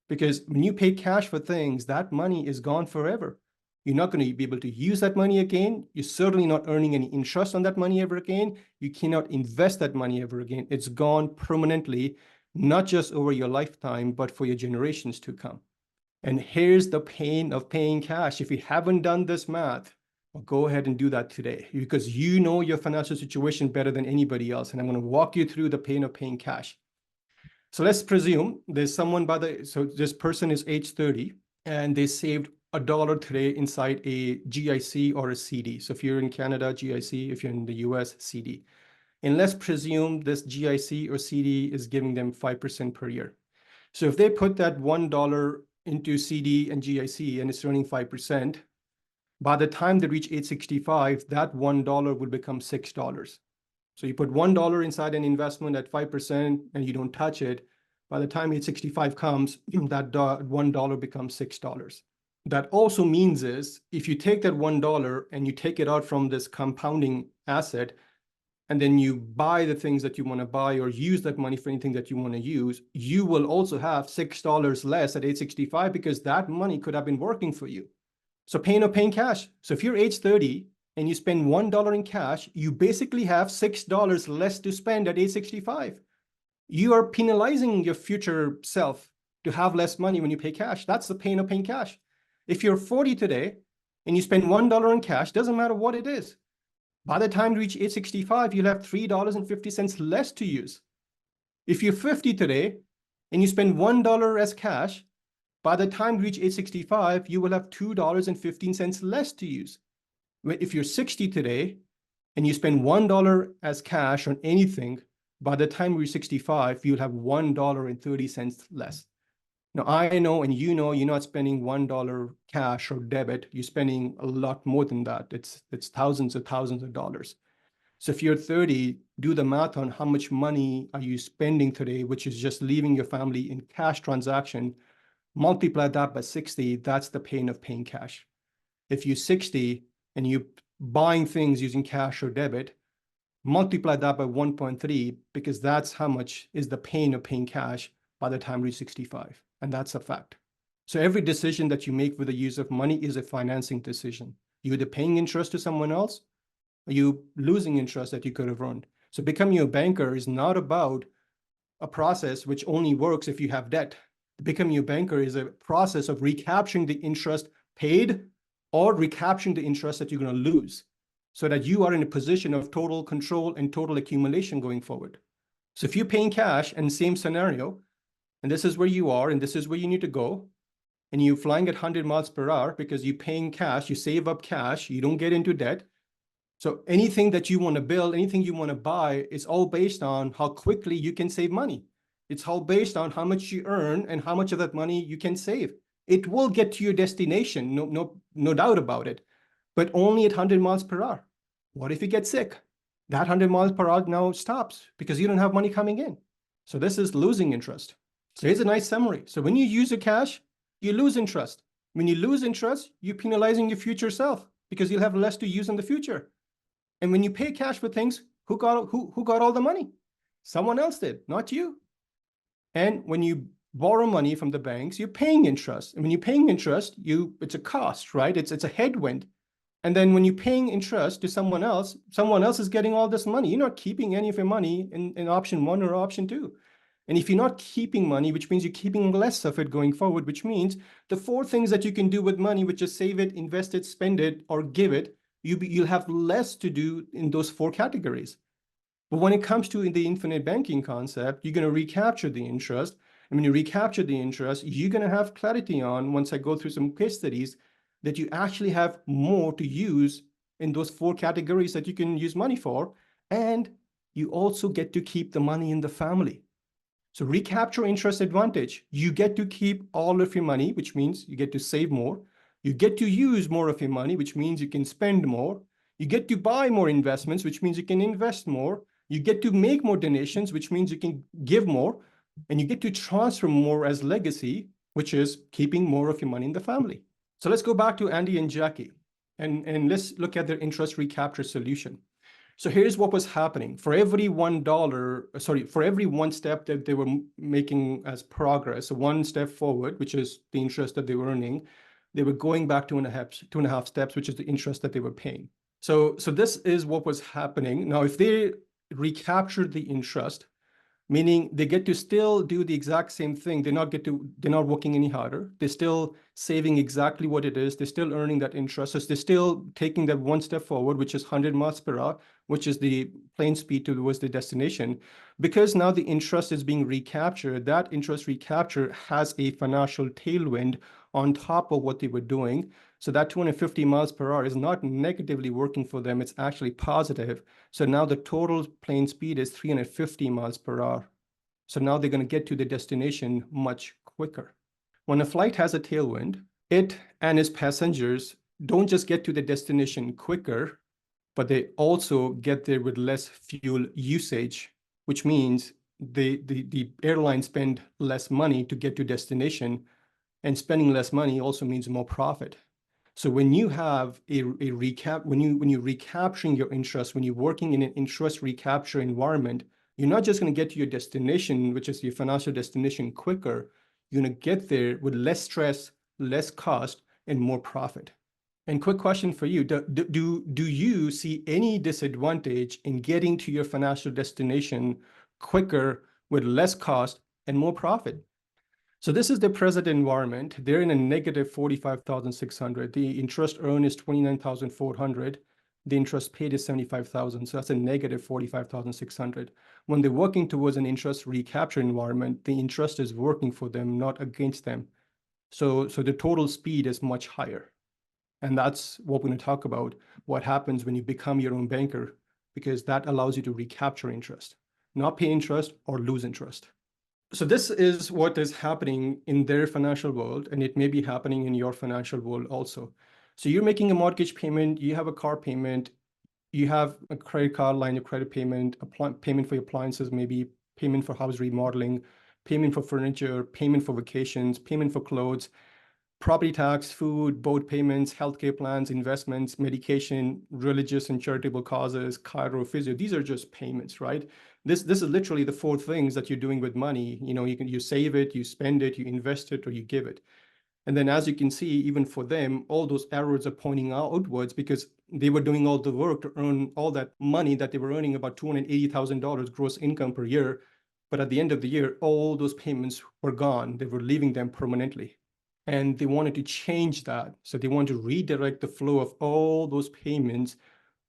Because when you pay cash for things, that money is gone forever. You're not going to be able to use that money again. You're certainly not earning any interest on that money ever again. You cannot invest that money ever again. It's gone permanently, not just over your lifetime, but for your generations to come. And here's the pain of paying cash. If you haven't done this math, well, go ahead and do that today because you know your financial situation better than anybody else. And I'm going to walk you through the pain of paying cash. So let's presume there's someone so this person is age 30 and they saved $1 today inside a GIC or a CD. So if you're in Canada, GIC, if you're in the US, CD. And let's presume this GIC or CD is giving them 5% per year. So if they put that $1 into CD and GIC and it's earning 5%, by the time they reach age 65, that $1 will become $6. So you put $1 inside an investment at 5% and you don't touch it. By the time age 65 comes, that $1 becomes $6. That also means is if you take that $1 and you take it out from this compounding asset, and then you buy the things that you want to buy or use that money for anything that you want to use, you will also have $6 less at age 65 because that money could have been working for you. So paying or paying cash. So if you're age 30 and you spend $1 in cash, you basically have $6 less to spend at age 65. You are penalizing your future self to have less money when you pay cash. That's the pain of paying cash. If you're 40 today and you spend $1 in cash, doesn't matter what it is. By the time you reach age 65, you'll have $3.50 less to use. If you're 50 today and you spend $1 as cash, by the time you reach age 65, you will have $2.15 less to use. If you're 60 today and you spend $1 as cash on anything, by the time you're 65, you'll have $1.30 less. Now, I know, and you know, you're not spending $1 cash or debit. You're spending a lot more than that. It's thousands of dollars. So if you're 30, do the math on how much money are you spending today, which is just leaving your family in cash transaction. Multiply that by 60, that's the pain of paying cash. If you're 60 and you're buying things using cash or debit, multiply that by 1.3 because that's how much is the pain of paying cash by the time you're 65. And that's a fact. So every decision that you make with the use of money is a financing decision. You're either paying interest to someone else, or you losing interest that you could have earned. So becoming a banker is not about a process which only works if you have debt. Becoming a banker is a process of recapturing the interest paid or recapturing the interest that you're going to lose so that you are in a position of total control and total accumulation going forward. So if you're paying cash and same scenario, and this is where you are, and this is where you need to go, and you're flying at 100 miles per hour because you're paying cash, you save up cash, you don't get into debt. So anything that you want to build, anything you want to buy, is all based on how quickly you can save money. It's all based on how much you earn and how much of that money you can save. It will get to your destination, no doubt about it, but only at 100 miles per hour. What if you get sick? That 100 miles per hour now stops because you don't have money coming in. So this is losing interest. So here's a nice summary. So when you use your cash, you lose interest. When you lose interest, you're penalizing your future self because you'll have less to use in the future. And when you pay cash for things, who got all the money? Someone else did, not you. And when you borrow money from the banks, you're paying interest. And when you're paying interest, it's a cost, right? It's a headwind. And then when you're paying interest to someone else is getting all this money. You're not keeping any of your money in option one or option two. And if you're not keeping money, which means you're keeping less of it going forward, which means the four things that you can do with money, which is save it, invest it, spend it, or give it, you'll have less to do in those four categories. But when it comes to the infinite banking concept, you're going to recapture the interest. And when you recapture the interest, you're going to have clarity on, once I go through some case studies, that you actually have more to use in those four categories that you can use money for. And you also get to keep the money in the family. So recapture interest advantage. You get to keep all of your money, which means you get to save more. You get to use more of your money, which means you can spend more. You get to buy more investments, which means you can invest more. You get to make more donations, which means you can give more. And you get to transfer more as legacy, which is keeping more of your money in the family. So let's go back to Andy and Jackie, and let's look at their interest recapture solution. So here's what was happening. For every for every one step that they were making as progress, so one step forward, which is the interest that they were earning, they were going back two and a half steps, which is the interest that they were paying. So this is what was happening. Now, if they recaptured the interest, meaning they get to still do the exact same thing. They're not working any harder. They're still saving exactly what it is. They're still earning that interest. So they're still taking that one step forward, which is 100 miles per hour, which is the plane speed towards the destination. Because now the interest is being recaptured, that interest recapture has a financial tailwind on top of what they were doing. So that 250 miles per hour is not negatively working for them. It's actually positive. So now the total plane speed is 350 miles per hour. So now they're going to get to the destination much quicker. When a flight has a tailwind, it and its passengers don't just get to the destination quicker, but they also get there with less fuel usage, which means the airline spend less money to get to destination, and spending less money also means more profit. So when you have when you're recapturing your interest, when you're working in an interest recapture environment, you're not just going to get to your destination, which is your financial destination, quicker. You're going to get there with less stress, less cost, and more profit. And quick question for you, do you see any disadvantage in getting to your financial destination quicker with less cost and more profit? So this is the present environment. They're in a negative 45,600. The interest earned is 29,400. The interest paid is 75,000. So that's a negative 45,600. When they're working towards an interest recapture environment, the interest is working for them, not against them. So the total speed is much higher. And that's what we're going to talk about, what happens when you become your own banker, because that allows you to recapture interest, not pay interest or lose interest. So this is what is happening in their financial world, and it may be happening in your financial world also. So you're making a mortgage payment, you have a car payment, you have a credit card line of credit payment, payment for your appliances, maybe payment for house remodeling, payment for furniture, payment for vacations, payment for clothes, property tax, food, boat payments, healthcare plans, investments, medication, religious and charitable causes, chiro, physio. These are just payments, right? This is literally the four things that you're doing with money. You save it, you spend it, you invest it, or you give it. And then as you can see, even for them, all those arrows are pointing outwards because they were doing all the work to earn all that money that they were earning, about $280,000 gross income per year. But at the end of the year, all those payments were gone. They were leaving them permanently. And they wanted to change that. So they want to redirect the flow of all those payments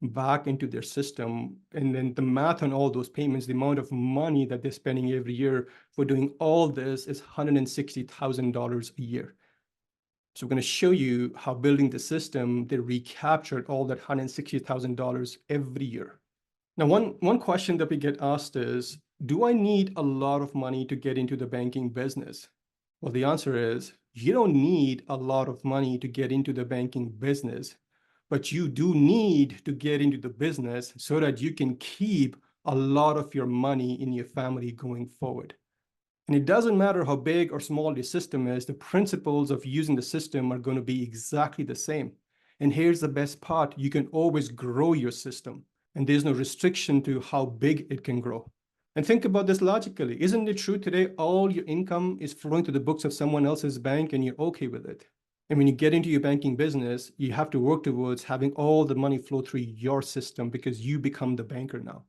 back into their system. And then the math on all those payments, the amount of money that they're spending every year for doing all this is $160,000 a year. So we're going to show you how building the system, they recaptured all that $160,000 every year. Now, one question that we get asked is, do I need a lot of money to get into the banking business? Well, the answer is, you don't need a lot of money to get into the banking business, but you do need to get into the business so that you can keep a lot of your money in your family going forward. And it doesn't matter how big or small your system is, the principles of using the system are going to be exactly the same. And here's the best part, you can always grow your system, and there's no restriction to how big it can grow. And think about this logically. Isn't it true today all your income is flowing to the books of someone else's bank and you're okay with it? And when you get into your banking business, you have to work towards having all the money flow through your system because you become the banker now.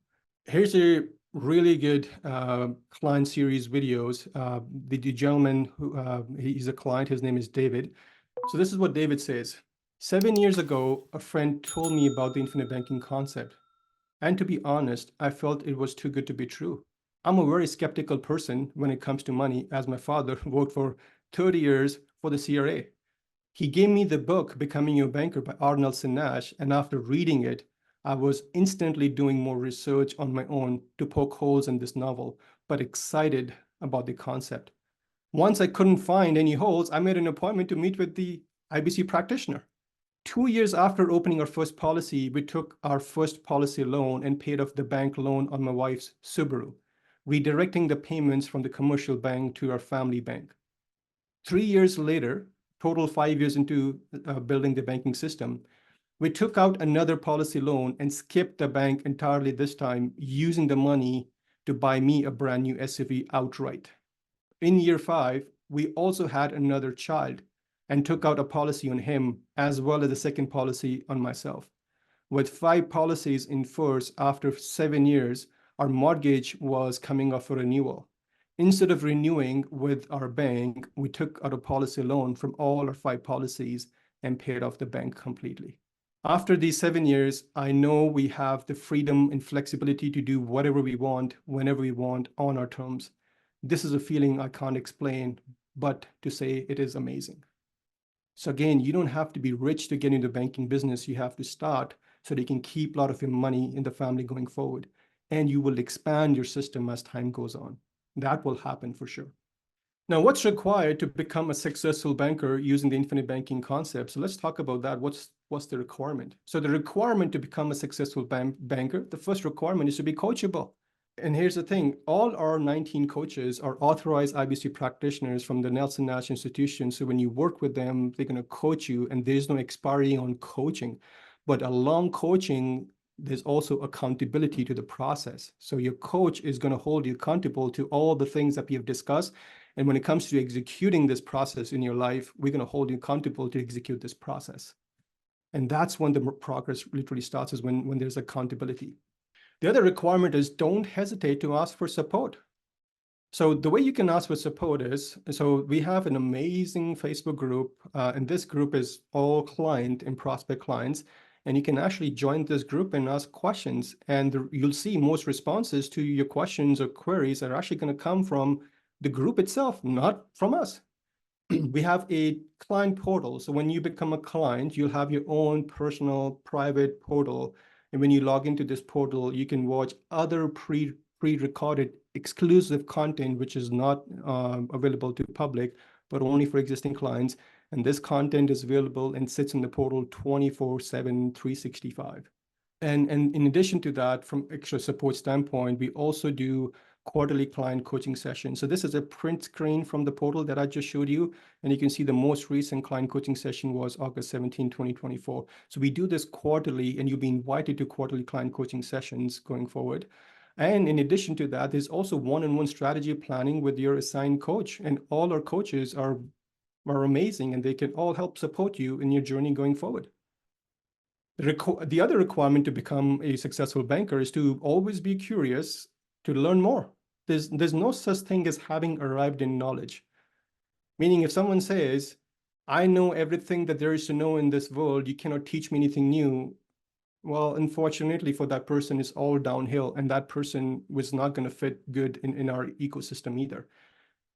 Here's a really good client series videos. The gentleman who he's a client, his name is David. So this is what David says. 7 years ago, a friend told me about the infinite banking concept. And to be honest, I felt it was too good to be true. I'm a very skeptical person when it comes to money, as my father worked for 30 years for the CRA. He gave me the book, Becoming Your Banker by R. Nelson Nash, and after reading it, I was instantly doing more research on my own to poke holes in this novel, but excited about the concept. Once I couldn't find any holes, I made an appointment to meet with the IBC practitioner. 2 years after opening our first policy, we took our first policy loan and paid off the bank loan on my wife's Subaru, redirecting the payments from the commercial bank to our family bank. 3 years later, total 5 years into building the banking system, we took out another policy loan and skipped the bank entirely this time, using the money to buy me a brand new SUV outright. In year 5, we also had another child and took out a policy on him as well as a second policy on myself. With 5 policies in force after 7 years, our mortgage was coming up for renewal. Instead of renewing with our bank, we took out a policy loan from all our 5 policies and paid off the bank completely. After these 7 years, I know we have the freedom and flexibility to do whatever we want, whenever we want, on our terms. This is a feeling I can't explain, but to say it is amazing. So again, you don't have to be rich to get into the banking business. You have to start so that you can keep a lot of your money in the family going forward. And you will expand your system as time goes on. That will happen for sure. Now, what's required to become a successful banker using the infinite banking concept? So let's talk about that. What's the requirement? So the requirement to become a successful banker, the first requirement is to be coachable. And here's the thing, all our 19 coaches are authorized IBC practitioners from the Nelson Nash Institution. So when you work with them, they're going to coach you, and there's no expiry on coaching. But along coaching, there's also accountability to the process. So your coach is going to hold you accountable to all the things that we have discussed. And when it comes to executing this process in your life, we're going to hold you accountable to execute this process. And that's when the progress literally starts, is when there's accountability. The other requirement is don't hesitate to ask for support. So the way you can ask for support is, so we have an amazing Facebook group, and this group is all client and prospect clients. And you can actually join this group and ask questions, and you'll see most responses to your questions or queries are actually going to come from the group itself, not from us. We have a client portal. So when you become a client, you'll have your own personal private portal. And when you log into this portal, you can watch other pre-recorded exclusive content, which is not available to public, but only for existing clients. And this content is available and sits in the portal 24/7, 365. And in addition to that, from extra support standpoint, we also do quarterly client coaching sessions. So this is a print screen from the portal that I just showed you. And you can see the most recent client coaching session was August 17, 2024. So we do this quarterly, and you'll be invited to quarterly client coaching sessions going forward. And in addition to that, there's also one-on-one strategy planning with your assigned coach. And all our coaches are amazing, and they can all help support you in your journey going forward. The other requirement to become a successful banker is to always be curious, to learn more. There's no such thing as having arrived in knowledge. Meaning if someone says, I know everything that there is to know in this world, you cannot teach me anything new. Well, unfortunately for that person, it's all downhill, and that person was not going to fit good in our ecosystem either.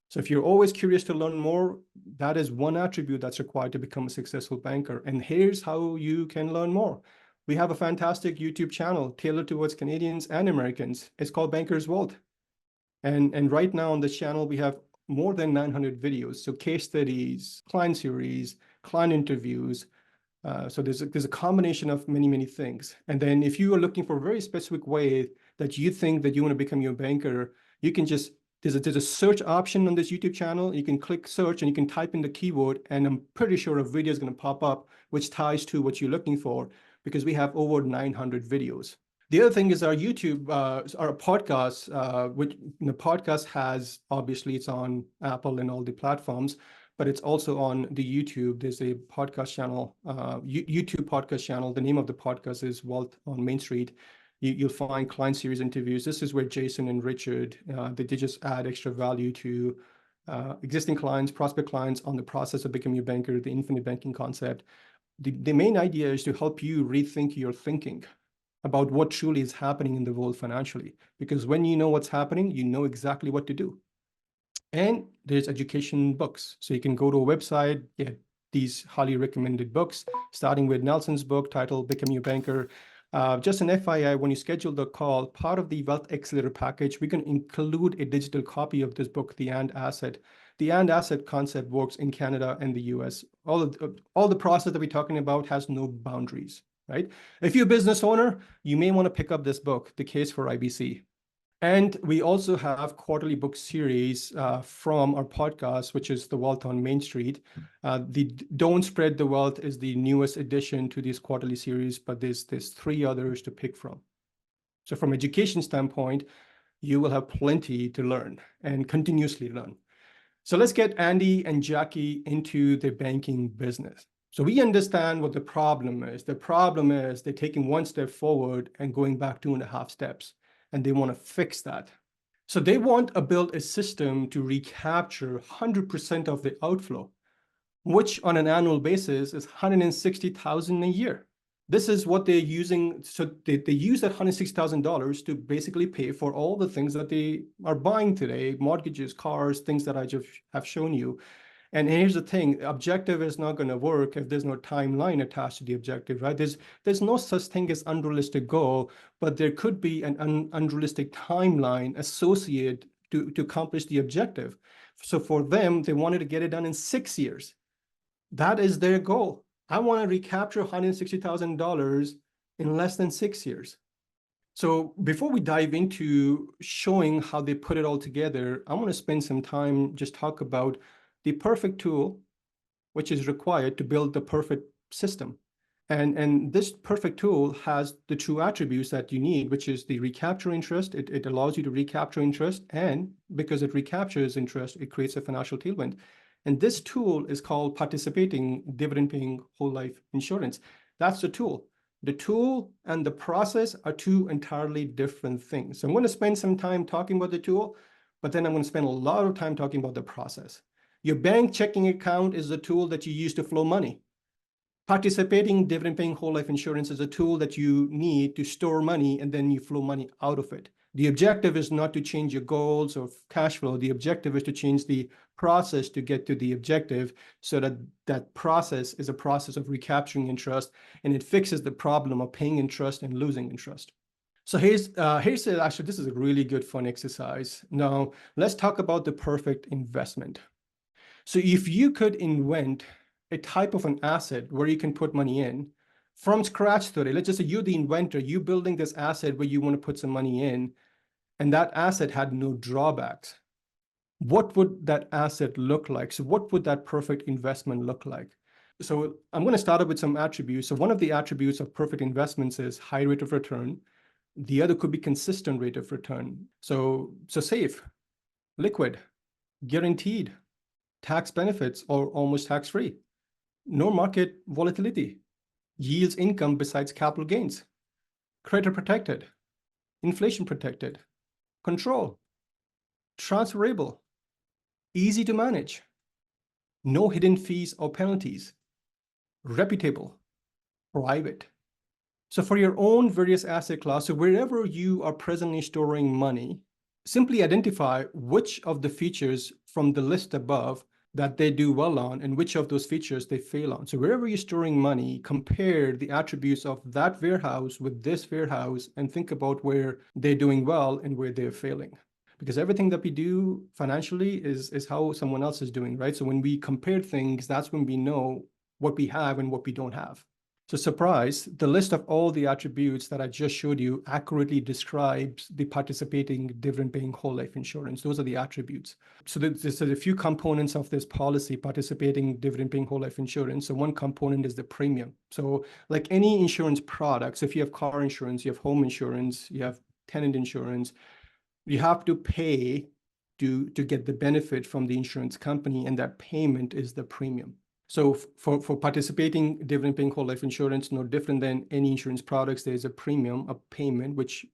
So if you're always curious to learn more, that is one attribute that's required to become a successful banker. And here's how you can learn more. We have a fantastic YouTube channel tailored towards Canadians and Americans. It's called Banker's World. And right now on this channel, we have more than 900 videos. So case studies, client series, client interviews. So there's a combination of many, many things. And then if you are looking for a very specific way that you think that you want to become your banker, you can just, there's a search option on this YouTube channel. You can click search and you can type in the keyword, and I'm pretty sure a video is going to pop up which ties to what you're looking for, because we have over 900 videos. The other thing is our YouTube, our podcast, which the podcast has, obviously it's on Apple and all the platforms, but it's also on the YouTube. There's a podcast channel, YouTube podcast channel. The name of the podcast is Wealth on Main Street. You'll find client series interviews. This is where Jason and Richard, they just add extra value to existing clients, prospect clients on the process of becoming a banker, the infinite banking concept. The main idea is to help you rethink your thinking about what truly is happening in the world financially. Because when you know what's happening, you know exactly what to do. And there's education books. So you can go to a website, get these highly recommended books, starting with Nelson's book titled Become Your Banker. Just an FYI, when you schedule the call, part of the Wealth Accelerator package, we can include a digital copy of this book, The And Asset. The And Asset concept works in Canada and the US. All the process that we're talking about has no boundaries, right? If you're a business owner, you may want to pick up this book, The Case for IBC. And we also have quarterly book series from our podcast, which is The Wealth on Main Street. The Don't Spread the Wealth is the newest addition to these quarterly series, but there's 3 others to pick from. So from education standpoint, you will have plenty to learn and continuously learn. So let's get Andy and Jackie into the banking business. So we understand what the problem is. The problem is they're taking 1 step forward and going back 2.5 steps. And they want to fix that. So they want to build a system to recapture 100% of the outflow, which on an annual basis is $160,000 a year. This is what they're using. So they use that $160,000 to basically pay for all the things that they are buying today, mortgages, cars, things that I just have shown you. And here's the thing, objective is not going to work if there's no timeline attached to the objective, right? There's no such thing as unrealistic goal, but there could be an unrealistic timeline associated to accomplish the objective. So for them, they wanted to get it done in 6 years. That is their goal. I want to recapture $160,000 in less than 6 years. So before we dive into showing how they put it all together, I want to spend some time just talk about the perfect tool, which is required to build the perfect system. And this perfect tool has the 2 attributes that you need, which is the recapture interest. It allows you to recapture interest, and because it recaptures interest, it creates a financial tailwind. And this tool is called participating dividend-paying whole life insurance. That's the tool. The tool and the process are 2 entirely different things. So I'm going to spend some time talking about the tool, but then I'm going to spend a lot of time talking about the process. Your bank checking account is a tool that you use to flow money. Participating dividend-paying whole life insurance is a tool that you need to store money, and then you flow money out of it. The objective is not to change your goals or cash flow. The objective is to change the process to get to the objective, so that that process is a process of recapturing interest, and it fixes the problem of paying interest and losing interest. So actually, this is a really good fun exercise. Now, let's talk about the perfect investment. So if you could invent a type of an asset where you can put money in from scratch today, let's just say you're the inventor, you're building this asset where you want to put some money in, and that asset had no drawbacks, what would that asset look like? So what would that perfect investment look like? So I'm going to start off with some attributes. So one of the attributes of perfect investments is high rate of return. The other could be consistent rate of return. So safe, liquid, guaranteed, tax benefits or almost tax-free, no market volatility, yields income besides capital gains, credit protected, inflation protected, control, transferable, easy to manage, no hidden fees or penalties, reputable, private. So for your own various asset classes, wherever you are presently storing money, simply identify which of the features from the list above that they do well on and which of those features they fail on. So wherever you're storing money, compare the attributes of that warehouse with this warehouse and think about where they're doing well and where they're failing. Because everything that we do financially is how someone else is doing, right? So when we compare things, that's when we know what we have and what we don't have. So surprise, the list of all the attributes that I just showed you accurately describes the participating dividend-paying whole life insurance. Those are the attributes. So there's a few components of this policy, participating dividend-paying whole life insurance. So one component is the premium. So like any insurance products, if you have car insurance, you have home insurance, you have tenant insurance, you have to pay to get the benefit from the insurance company, and that payment is the premium. So for participating dividend-paying whole life insurance, no different than any insurance products, there's a premium, a payment, which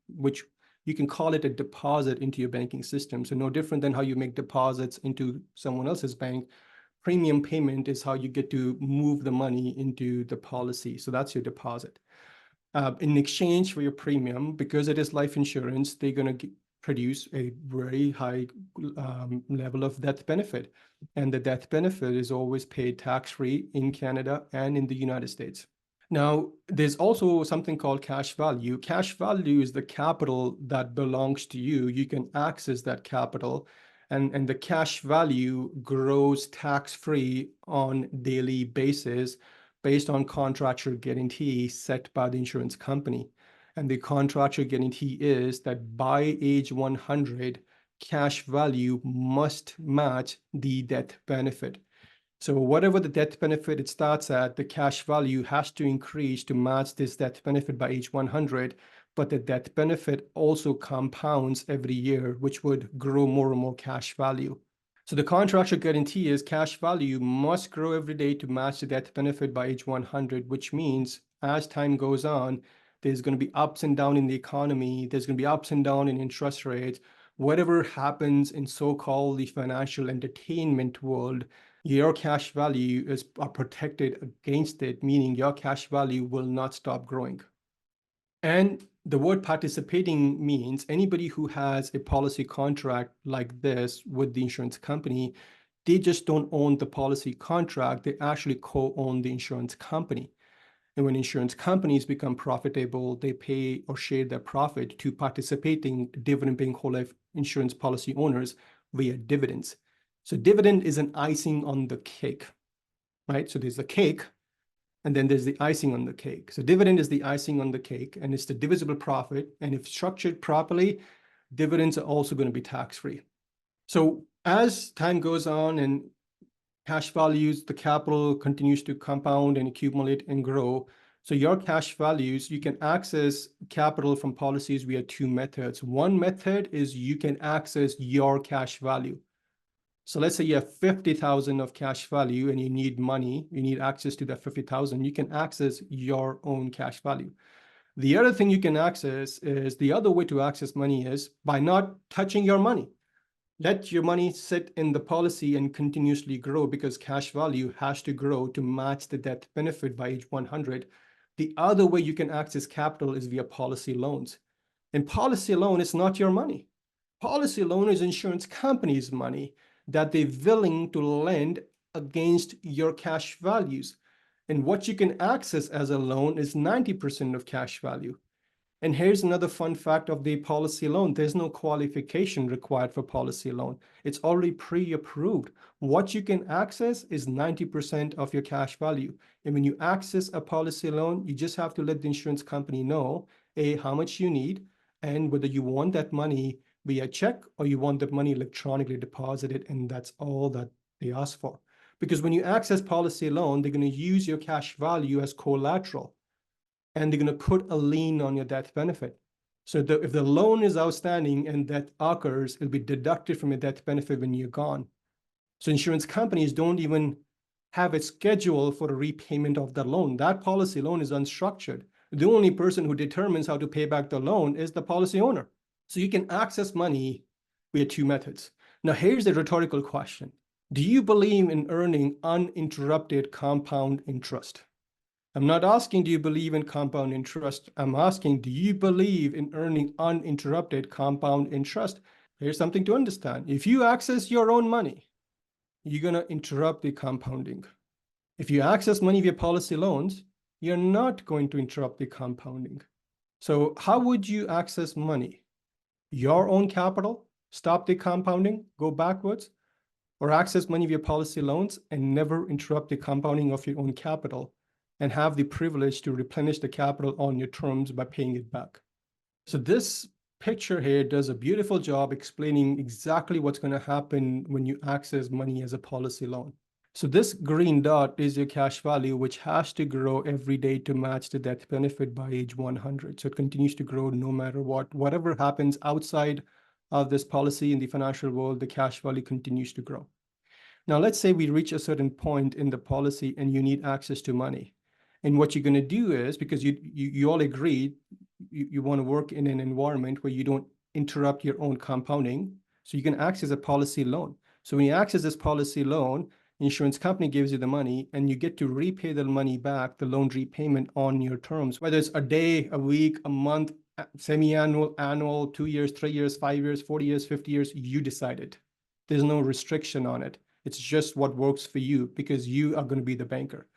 you can call it a deposit into your banking system. So no different than how you make deposits into someone else's bank. Premium payment is how you get to move the money into the policy. So that's your deposit. In exchange for your premium, because it is life insurance, they're going to produce a very high level of death benefit. And the death benefit is always paid tax-free in Canada and in the United States. Now, there's also something called cash value. Cash value is the capital that belongs to you. You can access that capital, and the cash value grows tax-free on a daily basis based on contractual guarantee set by the insurance company. And the contractual guarantee is that by age 100, cash value must match the death benefit. So whatever the death benefit it starts at, the cash value has to increase to match this death benefit by age 100. But the death benefit also compounds every year, which would grow more and more cash value. So the contractual guarantee is cash value must grow every day to match the death benefit by age 100, which means as time goes on, there's going to be ups and downs in the economy. There's going to be ups and downs in interest rates. Whatever happens in so-called the financial entertainment world, your cash value are protected against it, meaning your cash value will not stop growing. And the word participating means anybody who has a policy contract like this with the insurance company, they just don't own the policy contract. They actually co-own the insurance company. And when insurance companies become profitable, they pay or share their profit to participating dividend-paying whole life insurance policy owners via dividends. So dividend is an icing on the cake, right? So there's the cake, and then there's the icing on the cake. So dividend is the icing on the cake, and it's the divisible profit. And if structured properly, dividends are also going to be tax-free. So as time goes on and cash values, the capital continues to compound and accumulate and grow. So your cash values, you can access capital from policies via two methods. One method is you can access your cash value. So let's say you have 50,000 of cash value and you need money, you need access to that 50,000, you can access your own cash value. The other thing you can access is, the other way to access money is by not touching your money. Let your money sit in the policy and continuously grow, because cash value has to grow to match the death benefit by age 100. The other way you can access capital is via policy loans. And policy loan is not your money. Policy loan is insurance company's money that they're willing to lend against your cash values. And what you can access as a loan is 90% of cash value. And here's another fun fact of the policy loan. There's no qualification required for policy loan. It's already pre-approved. What you can access is 90% of your cash value. And when you access a policy loan, you just have to let the insurance company know, A, how much you need, and whether you want that money via check or you want that money electronically deposited, and that's all that they ask for. Because when you access policy loan, they're going to use your cash value as collateral, and they're going to put a lien on your death benefit. So if the loan is outstanding and that occurs, it'll be deducted from your death benefit when you're gone. So insurance companies don't even have a schedule for a repayment of the loan. That policy loan is unstructured. The only person who determines how to pay back the loan is the policy owner. So you can access money via two methods. Now, here's the rhetorical question. Do you believe in earning uninterrupted compound interest? I'm not asking, do you believe in compound interest? I'm asking, do you believe in earning uninterrupted compound interest? Here's something to understand. If you access your own money, you're going to interrupt the compounding. If you access money via policy loans, you're not going to interrupt the compounding. So how would you access money? Your own capital, stop the compounding, go backwards, or access money via policy loans and never interrupt the compounding of your own capital? and have the privilege to replenish the capital on your terms by paying it back. So this picture here does a beautiful job explaining exactly what's going to happen when you access money as a policy loan. So this green dot is your cash value, which has to grow every day to match the death benefit by age 100. So it continues to grow no matter what. Whatever happens outside of this policy in the financial world, the cash value continues to grow. Now, let's say we reach a certain point in the policy and you need access to money. And what you're going to do is, because you all agree, you want to work in an environment where you don't interrupt your own compounding. So you can access a policy loan. So when you access this policy loan, insurance company gives you the money and you get to repay the money back, the loan repayment on your terms, whether it's a day, a week, a month, semi-annual, annual, 2 years, 3 years, 5 years, 40 years, 50 years, you decided. There's no restriction on it. It's just what works for you because you are going to be the banker.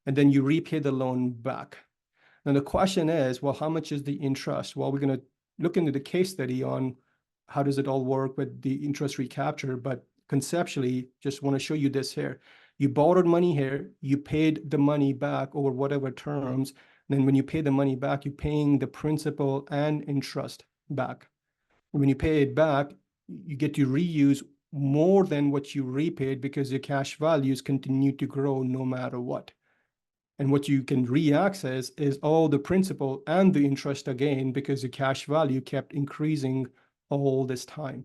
And then you repay the loan back. Now the question is, well, how much is the interest? Well, we're going to look into the case study on how does it all work with the interest recapture, but conceptually, just want to show you this here. You borrowed money here, you paid the money back over whatever terms. Then when you pay the money back, you're paying the principal and interest back. When you pay it back, you get to reuse more than what you repaid because your cash values continue to grow no matter what. And what you can re-access is all the principal and the interest again because your cash value kept increasing all this time.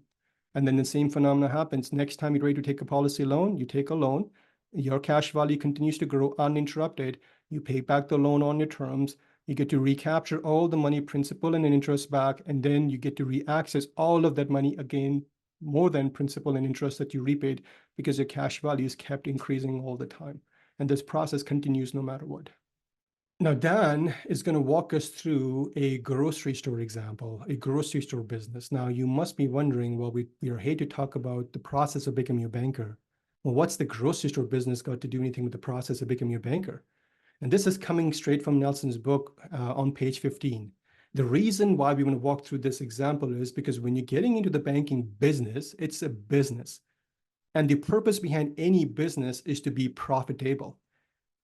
And then the same phenomena happens. Next time you're ready to take a policy loan, you take a loan, your cash value continues to grow uninterrupted. You pay back the loan on your terms. You get to recapture all the money, principal and interest back, and then you get to re-access all of that money again, more than principal and interest that you repaid because your cash values kept increasing all the time. And this process continues no matter what. Now, Dan is going to walk us through a grocery store example, a grocery store business. Now, you must be wondering, well, we are here to talk about the process of becoming a banker. Well, what's the grocery store business got to do anything with the process of becoming a banker? And this is coming straight from Nelson's book on page 15. The reason why we want to walk through this example is because when you're getting into the banking business, it's a business. And the purpose behind any business is to be profitable.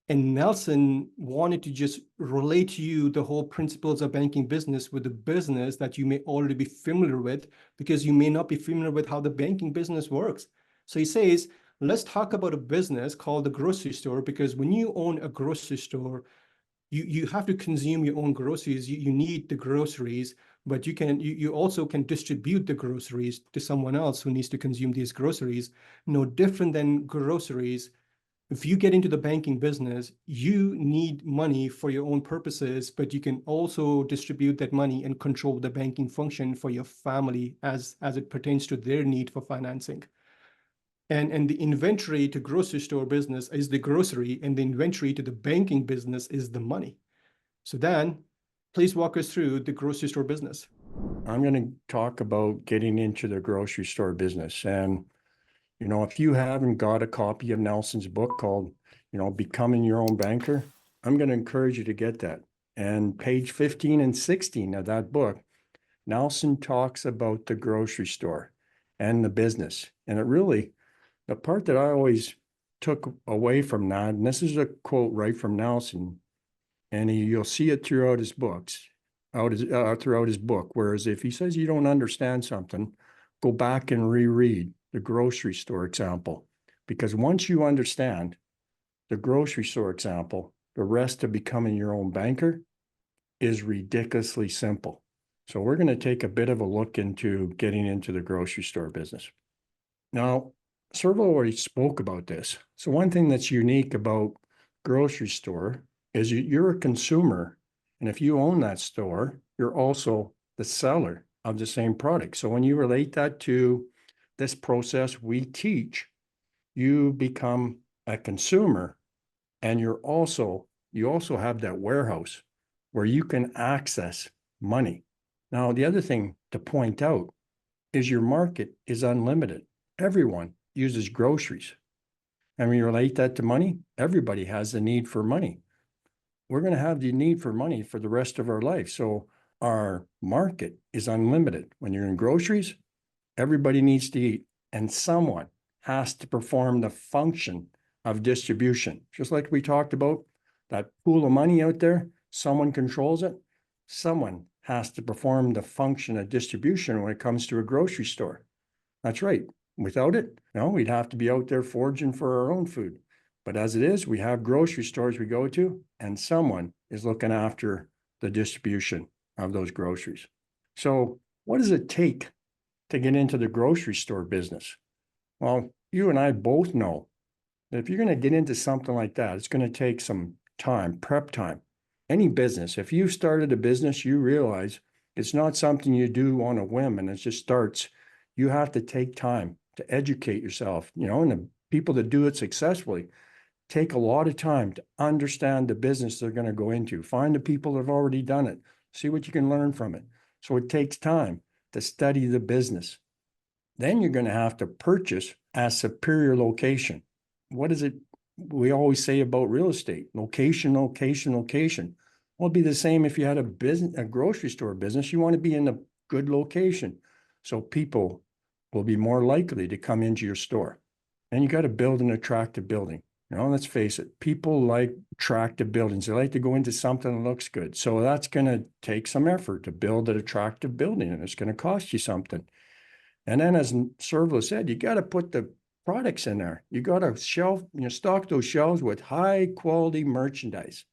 And Nelson wanted to just relate to you the whole principles of banking business with the business that you may already be familiar with, because you may not be familiar with how the banking business works. So he says, let's talk about a business called the grocery store, because when you own a grocery store, you have to consume your own groceries. You need the groceries, but you also can distribute the groceries to someone else who needs to consume these groceries. No different than groceries. If you get into the banking business, you need money for your own purposes, but you can also distribute that money and control the banking function for your family as it pertains to their need for financing. And the inventory to grocery store business is the grocery, and the inventory to the banking business is the money. So Dan, please walk us through the grocery store business. I'm going to talk about getting into the grocery store business. And, you know, if you haven't got a copy of Nelson's book called, you know, Becoming Your Own Banker, I'm going to encourage you to get that. And page 15 and 16 of that book, Nelson talks about the grocery store and the business. And it really, the part that I always took away from that, and this is a quote right from Nelson, and you'll see it throughout his books, throughout his book. Whereas if he says you don't understand something, go back and reread the grocery store example. Because once you understand the grocery store example, the rest of becoming your own banker is ridiculously simple. So we're going to take a bit of a look into getting into the grocery store business. Now, Servo already spoke about this. So one thing that's unique about grocery store is you're a consumer. And if you own that store, you're also the seller of the same product. So when you relate that to this process we teach, you become a consumer, and you also have that warehouse where you can access money. Now, the other thing to point out is your market is unlimited. Everyone uses groceries. And when you relate that to money, everybody has the need for money. We're going to have the need for money for the rest of our life. So our market is unlimited. When you're in groceries, everybody needs to eat, and someone has to perform the function of distribution. Just like we talked about That pool of money out there, someone controls it. Someone has to perform the function of distribution when it comes to a grocery store. That's right. Without it, no, we'd have to be out there foraging for our own food. But as it is, we have grocery stores we go to, and someone is looking after the distribution of those groceries. So what does it take to get into the grocery store business? Well, you and I both know that if you're going to get into something like that, it's going to take some time, prep time. Any business, if you started a business, you realize it's not something you do on a whim and it just starts. You have to take time to educate yourself, and the people that do it successfully take a lot of time to understand the business they're going to go into. Find the people that have already done it, see what you can learn from it. So it takes time to study the business. Then you're going to have to purchase a superior location. What is it we always say about real estate? Location, location, location. Well, it'd be the same if you had a grocery store business. You want to be in a good location, so people will be more likely to come into your store. And you got to build an attractive building. Let's face it, people like attractive buildings. They like to go into something that looks good. So that's going to take some effort to build an attractive building, and it's going to cost you something. And then, as Servla said, you got to put the products in there. You got to stock those shelves with high quality merchandise,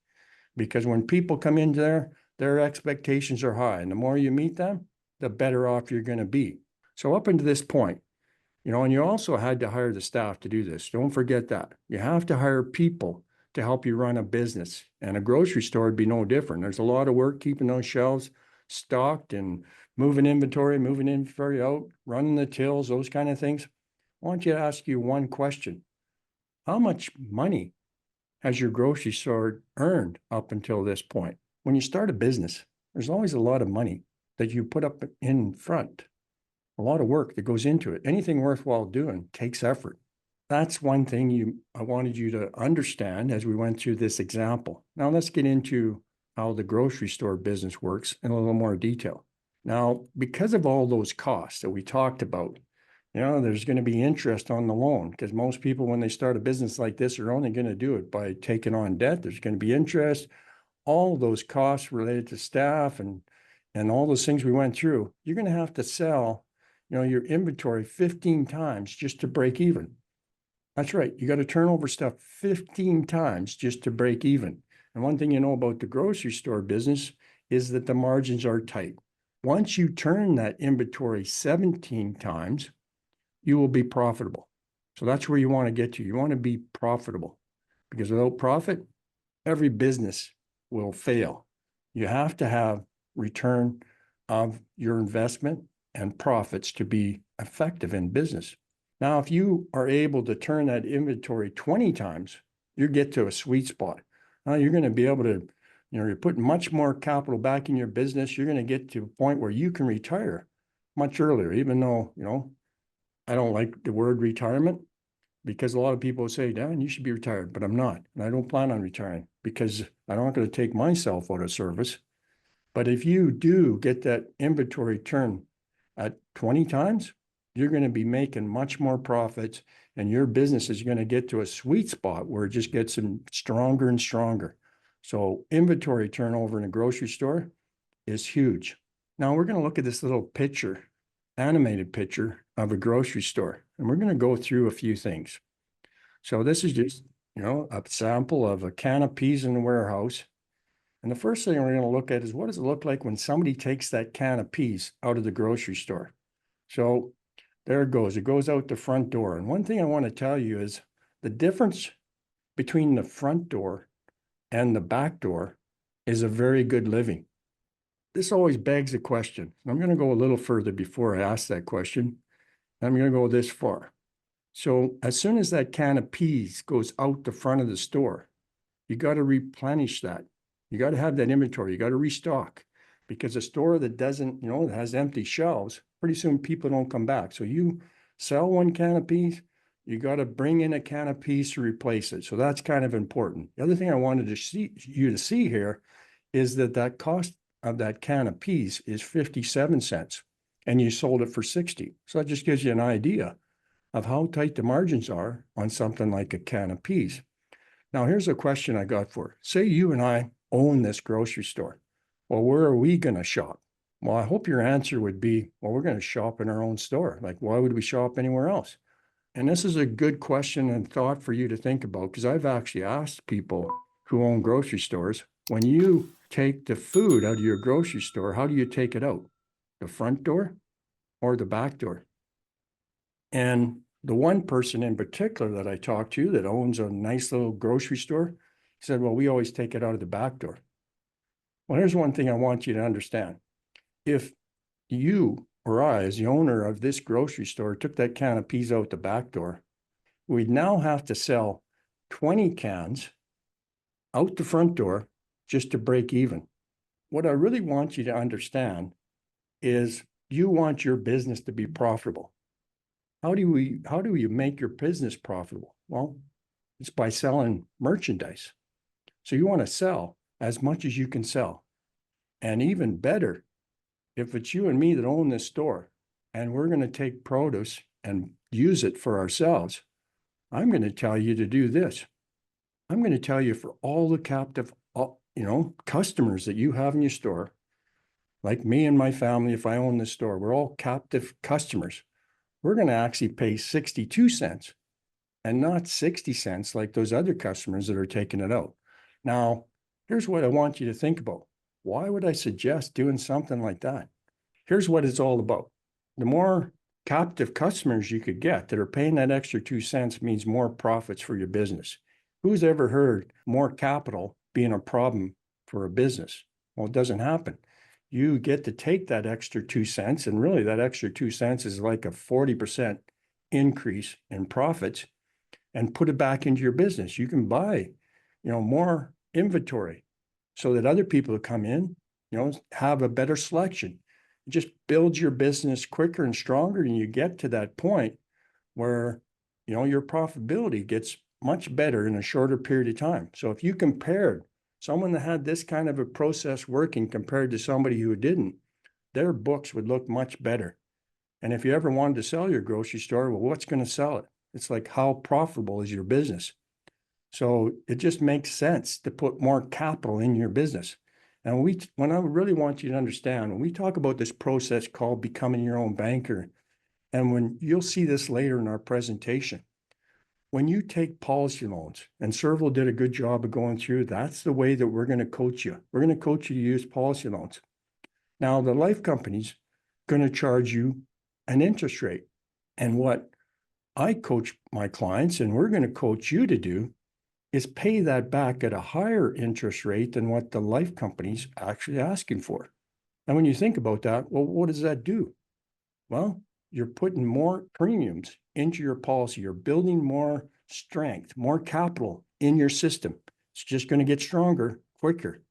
because when people come in there, their expectations are high. And the more you meet them, the better off you're going to be. So up until this point, and you also had to hire the staff to do this. Don't forget that. You have to hire people to help you run a business. And a grocery store would be no different. There's a lot of work keeping those shelves stocked and moving inventory out, running the tills, those kind of things. I want you to ask you one question. How much money has your grocery store earned up until this point? When you start a business, there's always a lot of money that you put up in front, a lot of work that goes into it. Anything worthwhile doing takes effort. That's one thing I wanted you to understand as we went through this example. Now let's get into how the grocery store business works in a little more detail. Now, because of all those costs that we talked about, there's going to be interest on the loan, because most people, when they start a business like this, are only going to do it by taking on debt. There's going to be interest, all those costs related to staff and all those things we went through. You're going to have to sell, your inventory 15 times just to break even. That's right. You got to turn over stuff 15 times just to break even. And one thing you know about the grocery store business is that the margins are tight. Once you turn that inventory 17 times, you will be profitable. So that's where you want to get to. You want to be profitable, because without profit, every business will fail. You have to have return of your investment and profits to be effective in business. Now, if you are able to turn that inventory 20 times, you get to a sweet spot. Now you're going to be able to, you're putting much more capital back in your business. You're going to get to a point where you can retire much earlier, even though, I don't like the word retirement, because a lot of people say, Dan, you should be retired, but I'm not. And I don't plan on retiring, because I'm not going to take myself out of service. But if you do get that inventory turn at 20 times, you're going to be making much more profits, and your business is going to get to a sweet spot where it just gets stronger and stronger. So inventory turnover in a grocery store is huge. Now we're going to look at this little picture, animated picture of a grocery store, and we're going to go through a few things. So this is just, a sample of a can of peas in the warehouse. And the first thing we're going to look at is, what does it look like when somebody takes that can of peas out of the grocery store? So there it goes. It goes out the front door. And one thing I want to tell you is the difference between the front door and the back door is a very good living. This always begs a question. I'm going to go a little further before I ask that question. I'm going to go this far. So as soon as that can of peas goes out the front of the store, you got to replenish that. You got to have that inventory. You got to restock, because a store that doesn't, that has empty shelves, pretty soon people don't come back. So you sell one can of peas, you got to bring in a can of peas to replace it. So that's kind of important. The other thing I wanted to see here is that cost of that can of peas is 57 cents, and you sold it for 60. So that just gives you an idea of how tight the margins are on something like a can of peas. Now, here's a question I got for you. Say you and I own this grocery store. Well, where are we going to shop? Well, I hope your answer would be, well, we're going to shop in our own store. Like, why would we shop anywhere else? And this is a good question and thought for you to think about, because I've actually asked people who own grocery stores, when you take the food out of your grocery store, how do you take it out? The front door or the back door? And the one person in particular that I talked to that owns a nice little grocery store said, well, we always take it out of the back door. Well, here's one thing I want you to understand. If you or I, as the owner of this grocery store, took that can of peas out the back door, we'd now have to sell 20 cans out the front door just to break even. What I really want you to understand is you want your business to be profitable. How do you make your business profitable? Well, it's by selling merchandise. So you want to sell as much as you can sell. And even better, if it's you and me that own this store and we're going to take produce and use it for ourselves, I'm going to tell you to do this. I'm going to tell you for all the captive, customers that you have in your store, like me and my family, if I own this store, we're all captive customers. We're going to actually pay 62 cents and not 60 cents like those other customers that are taking it out. Now, here's what I want you to think about. Why would I suggest doing something like that? Here's what it's all about. The more captive customers you could get that are paying that extra 2 cents means more profits for your business. Who's ever heard more capital being a problem for a business? Well, it doesn't happen. You get to take that extra 2 cents, and really that extra 2 cents is like a 40% increase in profits, and put it back into your business. You can buy, more inventory so that other people who come in, have a better selection. It just builds your business quicker and stronger, and you get to that point where, your profitability gets much better in a shorter period of time. So if you compared someone that had this kind of a process working compared to somebody who didn't, their books would look much better. And if you ever wanted to sell your grocery store, well, what's going to sell it? It's like, how profitable is your business? So it just makes sense to put more capital in your business. And when I really want you to understand, when we talk about this process called becoming your own banker, and when you'll see this later in our presentation, when you take policy loans, and Serval did a good job of going through, that's the way that we're going to coach you. We're going to coach you to use policy loans. Now, the life company's going to charge you an interest rate. And what I coach my clients, and we're going to coach you to do, is pay that back at a higher interest rate than what the life company's actually asking for. And when you think about that, well, what does that do? Well, you're putting more premiums into your policy. You're building more strength, more capital in your system. It's just going to get stronger quicker.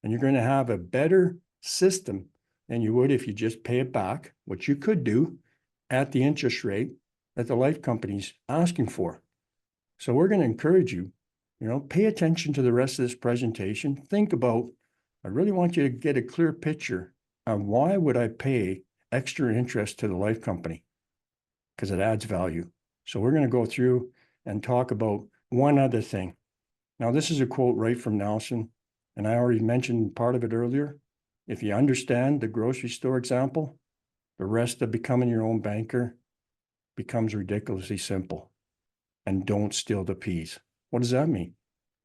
And you're going to have a better system than you would if you just pay it back, which you could do at the interest rate that the life company's asking for. So we're going to encourage you, pay attention to the rest of this presentation. Think about, I really want you to get a clear picture of why would I pay extra interest to the life company? Because it adds value. So we're going to go through and talk about one other thing. Now, this is a quote right from Nelson, and I already mentioned part of it earlier. If you understand the grocery store example, the rest of becoming your own banker becomes ridiculously simple. And don't steal the peas. What does that mean?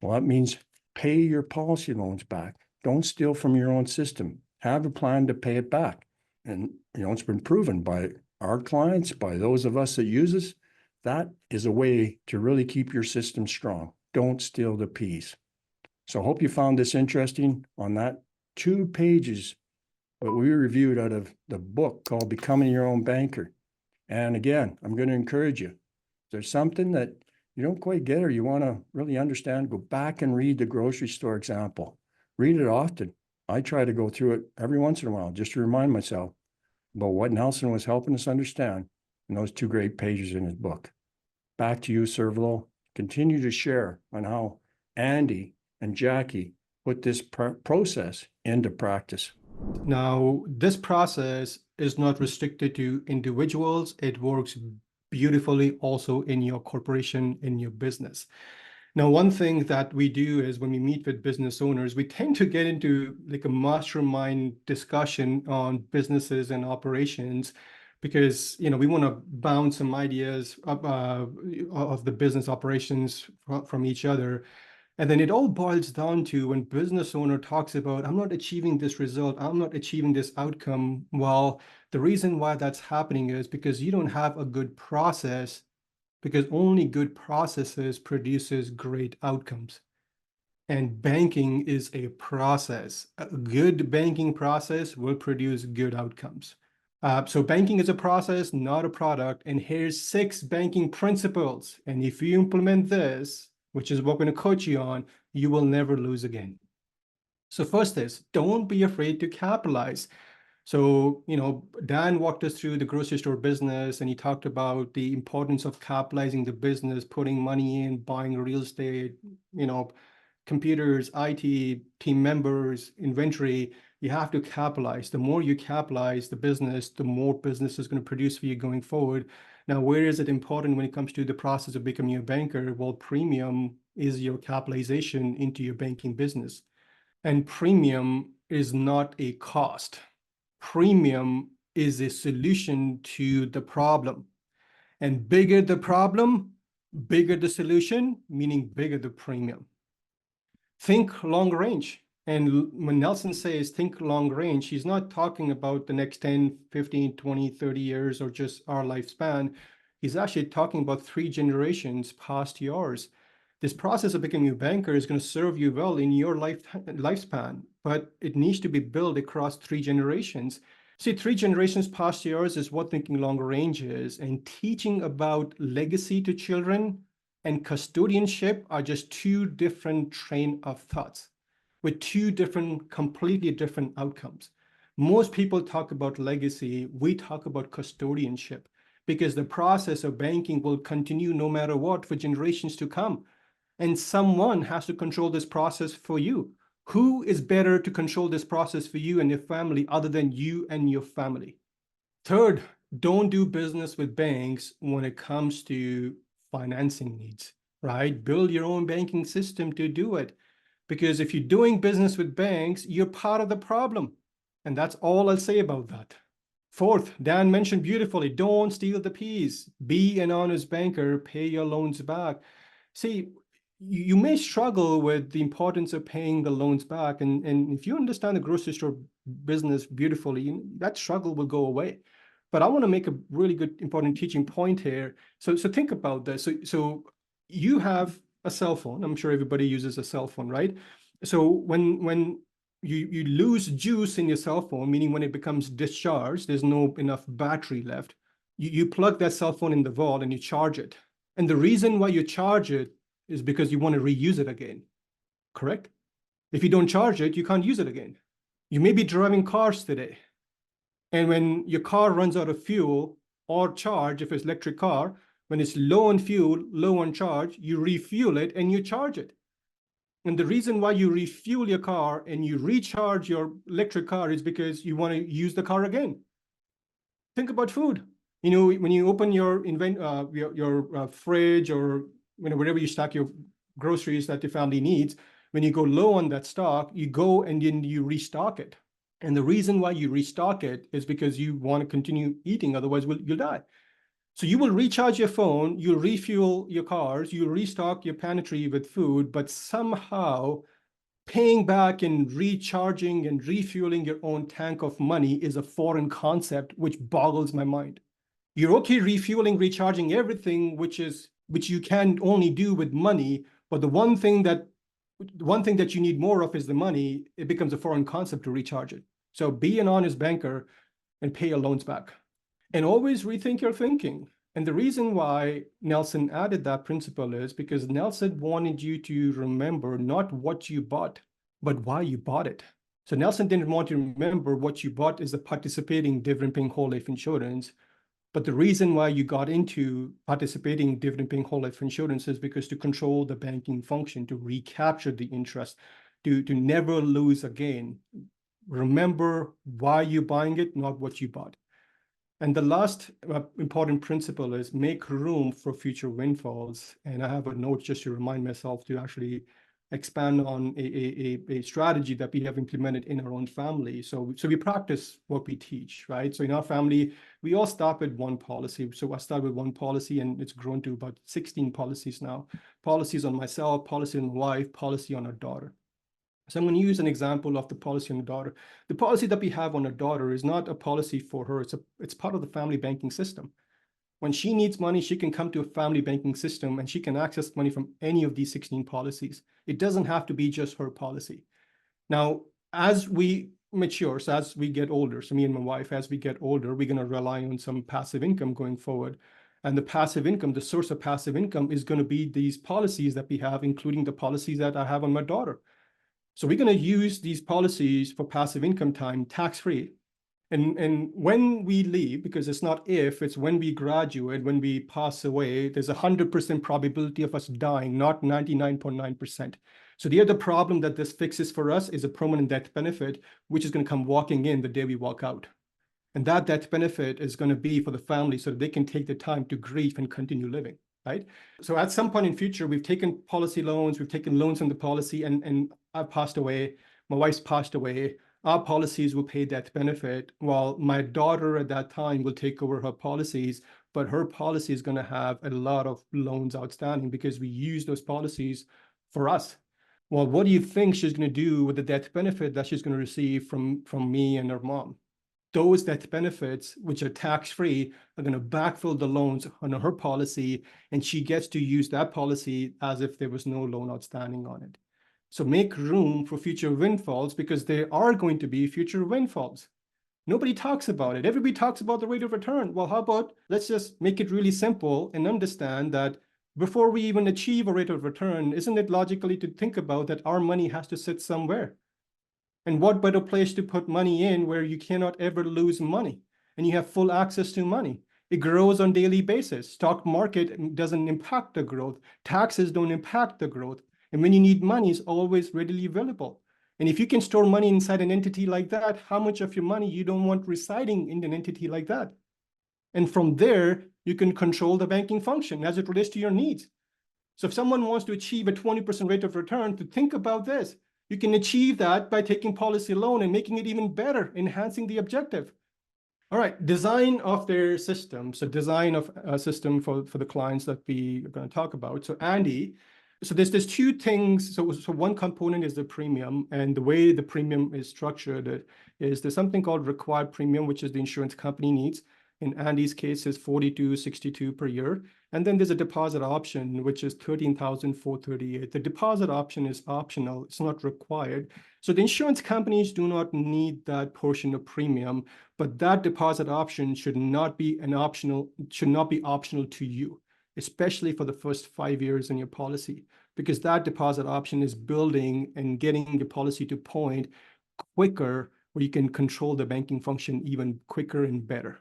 Well, that means pay your policy loans back. Don't steal from your own system. Have a plan to pay it back. And, it's been proven by our clients, by those of us that use us, that is a way to really keep your system strong. Don't steal the peas. So I hope you found this interesting on that 2 pages that we reviewed out of the book called Becoming Your Own Banker. And again, I'm going to encourage you. If there's something that you don't quite get or you want to really understand, go back and read the grocery store example. Read it often. I try to go through it every once in a while just to remind myself about what Nelson was helping us understand in those 2 great pages in his book. Back to you, Serval. Continue to share on how Andy and Jackie put this process into practice. Now, this process is not restricted to individuals. It works beautifully also in your corporation, in your business. Now, one thing that we do is when we meet with business owners, we tend to get into like a mastermind discussion on businesses and operations because, you know, we want to bounce some ideas of the business operations from each other. And then it all boils down to when business owner talks about, I'm not achieving this result, I'm not achieving this outcome. Well, the reason why that's happening is because you don't have a good process, because only good processes produces great outcomes. And banking is a process. A good banking process will produce good outcomes. So banking is a process, not a product. And here's 6 banking principles. And if you implement this, which is what we're going to coach you on, you will never lose again. So first is, don't be afraid to capitalize. So, you know, Dan walked us through the grocery store business and he talked about the importance of capitalizing the business, putting money in, buying real estate, you know, computers, IT, team members, inventory. You have to capitalize. The more you capitalize the business, the more business is going to produce for you going forward. Now, where is it important when it comes to the process of becoming a banker? Well, premium is your capitalization into your banking business. And premium is not a cost. Premium is a solution to the problem. And bigger the problem, bigger the solution, meaning bigger the premium. Think long range. And when Nelson says think long range, he's not talking about the next 10, 15, 20, 30 years or just our lifespan. He's actually talking about 3 generations past yours. This process of becoming a banker is going to serve you well in your lifespan, but it needs to be built across 3 generations. See, 3 generations past yours is what thinking long range is, and teaching about legacy to children and custodianship are just 2 different train of thoughts with 2 different, completely different outcomes. Most people talk about legacy. We talk about custodianship because the process of banking will continue no matter what for generations to come. And someone has to control this process for you. Who is better to control this process for you and your family other than you and your family? Third, don't do business with banks when it comes to financing needs, right? Build your own banking system to do it. Because if you're doing business with banks, you're part of the problem. And that's all I'll say about that. Fourth, Dan mentioned beautifully, don't steal the peas. Be an honest banker, pay your loans back. See, you may struggle with the importance of paying the loans back. And if you understand the grocery store business beautifully, that struggle will go away. But I want to make a really good, important teaching point here. So think about this. So you have a cell phone. I'm sure everybody uses a cell phone, right? So when you lose juice in your cell phone, meaning when it becomes discharged, there's no enough battery left, you plug that cell phone in the wall and you charge it. And the reason why you charge it is because you want to reuse it again, correct? If you don't charge it, you can't use it again. You may be driving cars today, and when your car runs out of fuel or charge, if it's electric car, when it's low on fuel, low on charge, you refuel it and you charge it. And the reason why you refuel your car and you recharge your electric car is because you want to use the car again. Think about food. You know, when you open your fridge or wherever you stock your groceries that your family needs, when you go low on that stock, you go and then you restock it. And the reason why you restock it is because you want to continue eating, otherwise you'll die. So you will recharge your phone, you'll refuel your cars, you'll restock your pantry with food, but somehow paying back and recharging and refueling your own tank of money is a foreign concept, which boggles my mind. You're okay refueling, recharging everything, which you can only do with money, but the one thing that you need more of is the money. It becomes a foreign concept to recharge it. So be an honest banker and pay your loans back. And always rethink your thinking. And the reason why Nelson added that principle is because Nelson wanted you to remember not what you bought, but why you bought it. So Nelson didn't want you to remember what you bought is the participating dividend-paying whole life insurance. But the reason why you got into participating dividend-paying whole life insurance is because to control the banking function, to recapture the interest, to never lose again. Remember why you're buying it, not what you bought. And the last important principle is make room for future windfalls. And I have a note just to remind myself to actually expand on a strategy that we have implemented in our own family. So we practice what we teach, right? So in our family, we all start with one policy. So I start with one policy and it's grown to about 16 policies now. Policies on myself, policy on my wife, policy on our daughter. So I'm going to use an example of the policy on the daughter. The policy that we have on our daughter is not a policy for her. It's part of the family banking system. When she needs money, she can come to a family banking system and she can access money from any of these 16 policies. It doesn't have to be just her policy. Now, as we mature, so as we get older, so me and my wife, as we get older, we're going to rely on some passive income going forward. And the passive income, the source of passive income is going to be these policies that we have, including the policies that I have on my daughter. So we're going to use these policies for passive income time tax-free. And when we leave, because it's not if, it's when we graduate, when we pass away, there's 100% probability of us dying, not 99.9%. So the other problem that this fixes for us is a permanent death benefit, which is going to come walking in the day we walk out. And that death benefit is going to be for the family so that they can take the time to grieve and continue living, right? So at some point in future, we've taken policy loans, we've taken loans on the policy, and I've passed away, my wife's passed away. Our policies will pay death benefit, while my daughter at that time will take over her policies, but her policy is going to have a lot of loans outstanding because we use those policies for us. Well, what do you think she's going to do with the death benefit that she's going to receive from me and her mom? Those death benefits, which are tax-free, are going to backfill the loans on her policy, and she gets to use that policy as if there was no loan outstanding on it. So make room for future windfalls because there are going to be future windfalls. Nobody talks about it. Everybody talks about the rate of return. Well, how about let's just make it really simple and understand that before we even achieve a rate of return, isn't it logically to think about that our money has to sit somewhere? And what better place to put money in where you cannot ever lose money and you have full access to money? It grows on a daily basis. Stock market doesn't impact the growth. Taxes don't impact the growth. And when you need money, it's always readily available. And if you can store money inside an entity like that, how much of your money you don't want residing in an entity like that? And from there, you can control the banking function as it relates to your needs. So if someone wants to achieve a 20% rate of return, to think about this, you can achieve that by taking policy loan and making it even better, enhancing the objective. All right, design of their system. So design of a system for the clients that we are going to talk about. So Andy, so there's two things. So one component is the premium, and the way the premium is structured is there's something called required premium, which is the insurance company needs. In Andy's case, is $42.62 per year. And then there's a deposit option, which is $13,438. The deposit option is optional. It's not required. So the insurance companies do not need that portion of premium, but that deposit option should not be optional to you, especially for the first 5 years in your policy, because that deposit option is building and getting the policy to point quicker where you can control the banking function even quicker and better.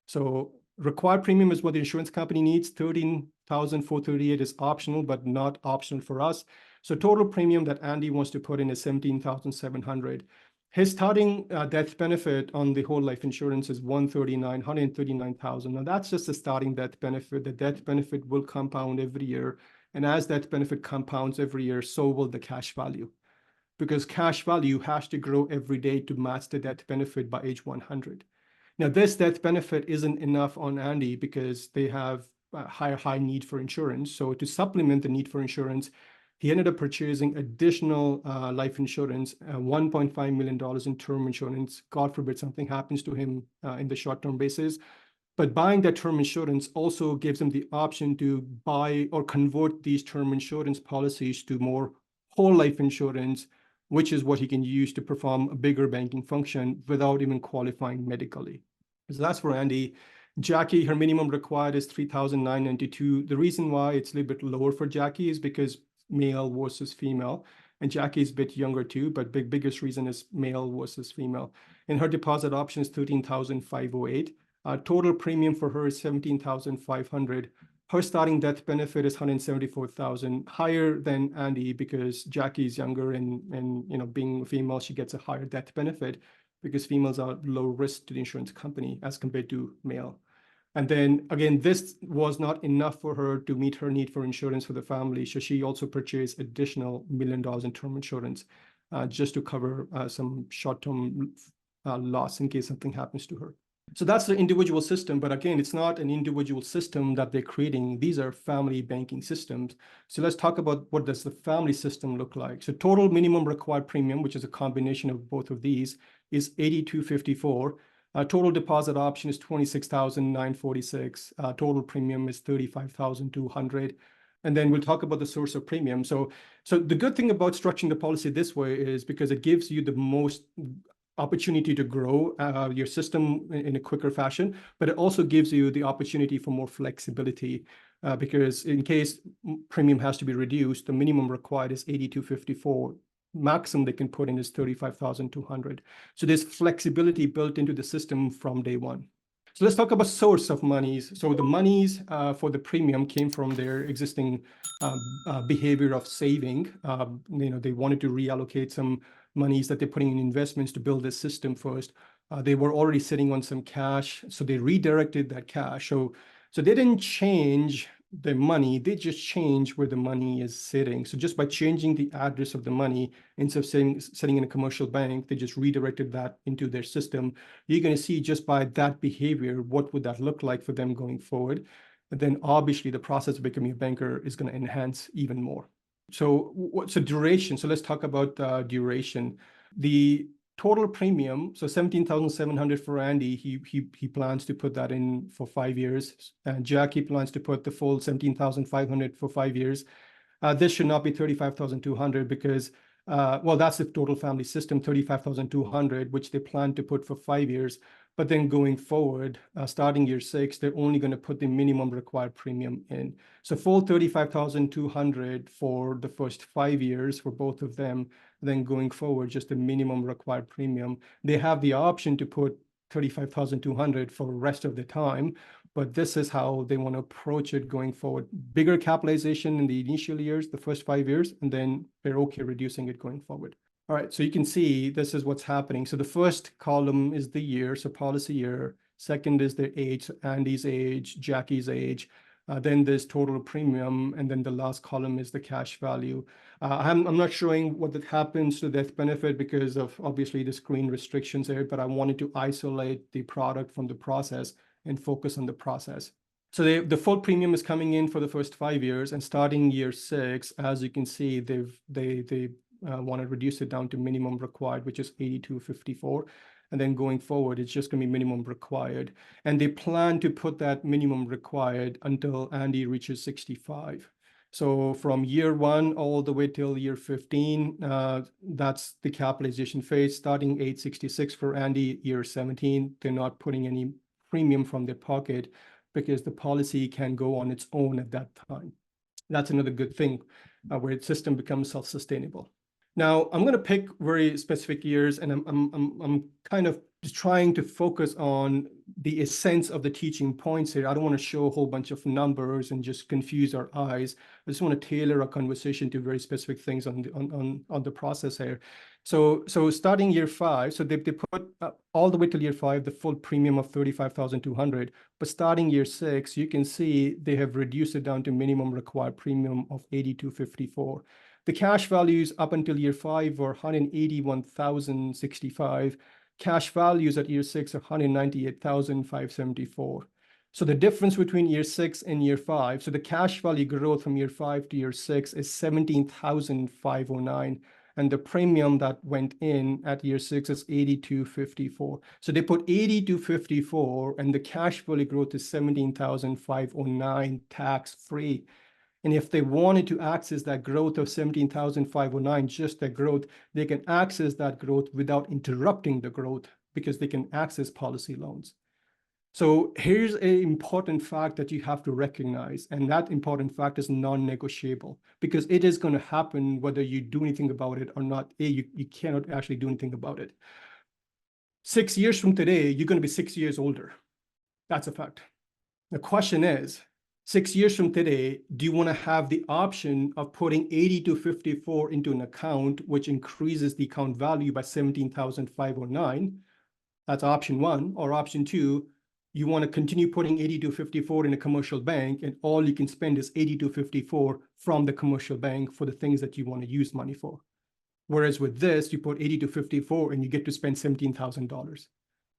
So required premium is what the insurance company needs. $13,438 is optional, but not optional for us. So total premium that Andy wants to put in is $17,700. His starting death benefit on the whole life insurance is $139,000. Now that's just the starting death benefit. The death benefit will compound every year. And as that benefit compounds every year, so will the cash value. Because cash value has to grow every day to match the death benefit by age 100. Now, this death benefit isn't enough on Andy because they have a high need for insurance. So to supplement the need for insurance, he ended up purchasing additional life insurance, $1.5 million in term insurance. God forbid something happens to him in the short-term basis. But buying that term insurance also gives him the option to buy or convert these term insurance policies to more whole life insurance, which is what he can use to perform a bigger banking function without even qualifying medically. So that's for Andy. Jackie, her minimum required is $3,992. The reason why it's a little bit lower for Jackie is because male versus female. And Jackie is a bit younger too, but biggest reason is male versus female. And her deposit option is $13,508. Total premium for her is $17,500. Her starting death benefit is $174,000, higher than Andy because Jackie is younger and being female, she gets a higher death benefit. because females are low risk to the insurance company as compared to male. And then again, this was not enough for her to meet her need for insurance for the family. So she also purchased additional $1 million in term insurance just to cover some short-term loss in case something happens to her. So that's the individual system. But again, it's not an individual system that they're creating. These are family banking systems. So let's talk about what does the family system look like. So total minimum required premium, which is a combination of both of these, is $82.54. Total deposit option is $26,946. Total premium is $35,200. And then we'll talk about the source of premium. So the good thing about structuring the policy this way is because it gives you the most opportunity to grow your system in a quicker fashion, but it also gives you the opportunity for more flexibility because in case premium has to be reduced, the minimum required is $82.54. Maximum they can put in is $35,200. So there's flexibility built into the system from day one. So let's talk about source of monies. So the monies for the premium came from their existing behavior of saving. They wanted to reallocate some monies that they're putting in investments to build this system first. They were already sitting on some cash, so they redirected that cash. So they didn't change the money, they just change where the money is sitting. So just by changing the address of the money, instead of sitting in a commercial bank, they just redirected that into their system. You're going to see just by that behavior, what would that look like for them going forward? And then obviously the process of becoming a banker is going to enhance even more. So what's the duration? So let's talk about duration. The total premium, so $17,700 for Andy, he plans to put that in for 5 years. And Jackie plans to put the full $17,500 for 5 years. This should not be $35,200 because, well, that's the total family system, $35,200, which they plan to put for 5 years. But then going forward, starting year 6, they're only going to put the minimum required premium in. So full $35,200 for the first 5 years for both of them. Then going forward, just the minimum required premium. They have the option to put $35,200 for the rest of the time, but this is how they want to approach it going forward. Bigger capitalization in the initial years, the first 5 years, and then they're okay reducing it going forward. All right, so you can see this is what's happening. So the first column is the year, so policy year. Second is their age, so Andy's age, Jackie's age. Then there's total premium, and then the last column is the cash value. I'm not showing what that happens to death benefit because of obviously the screen restrictions there, but I wanted to isolate the product from the process and focus on the process. So the full premium is coming in for the first 5 years, and starting year 6, as you can see, they want to reduce it down to minimum required, which is $82.54. And then going forward, it's just going to be minimum required. And they plan to put that minimum required until Andy reaches 65. So from year 1 all the way till year 15, that's the capitalization phase. Starting age 66 for Andy, year 17, they're not putting any premium from their pocket because the policy can go on its own at that time. That's another good thing where the system becomes self-sustainable. Now, I'm going to pick very specific years, and I'm kind of just trying to focus on the essence of the teaching points here. I don't want to show a whole bunch of numbers and just confuse our eyes. I just want to tailor a conversation to very specific things on the process here. So starting year 5, so they put all the way till year 5 the full premium of $35,200. But starting year 6, you can see they have reduced it down to minimum required premium of $82.54. The cash values up until year 5 were $181,065. Cash values at year 6 are $198,574. So the difference between year 6 and year 5, so the cash value growth from year 5 to year 6 is $17,509. And the premium that went in at year 6 is $82.54. So they put $82.54, and the cash value growth is $17,509 tax-free. And if they wanted to access that growth of $17,509, just that growth, they can access that growth without interrupting the growth because they can access policy loans. So here's an important fact that you have to recognize, and that important fact is non-negotiable because it is going to happen whether you do anything about it or not. You cannot actually do anything about it. 6 years from today, you're going to be 6 years older. That's a fact. The question is, 6 years from today, do you want to have the option of putting $82.54 into an account, which increases the account value by $17,509, That's option one. Or option two, you want to continue putting 8254 in a commercial bank, and all you can spend is 8254 from the commercial bank for the things that you want to use money for. Whereas with this, you put 8254 and you get to spend $17,000.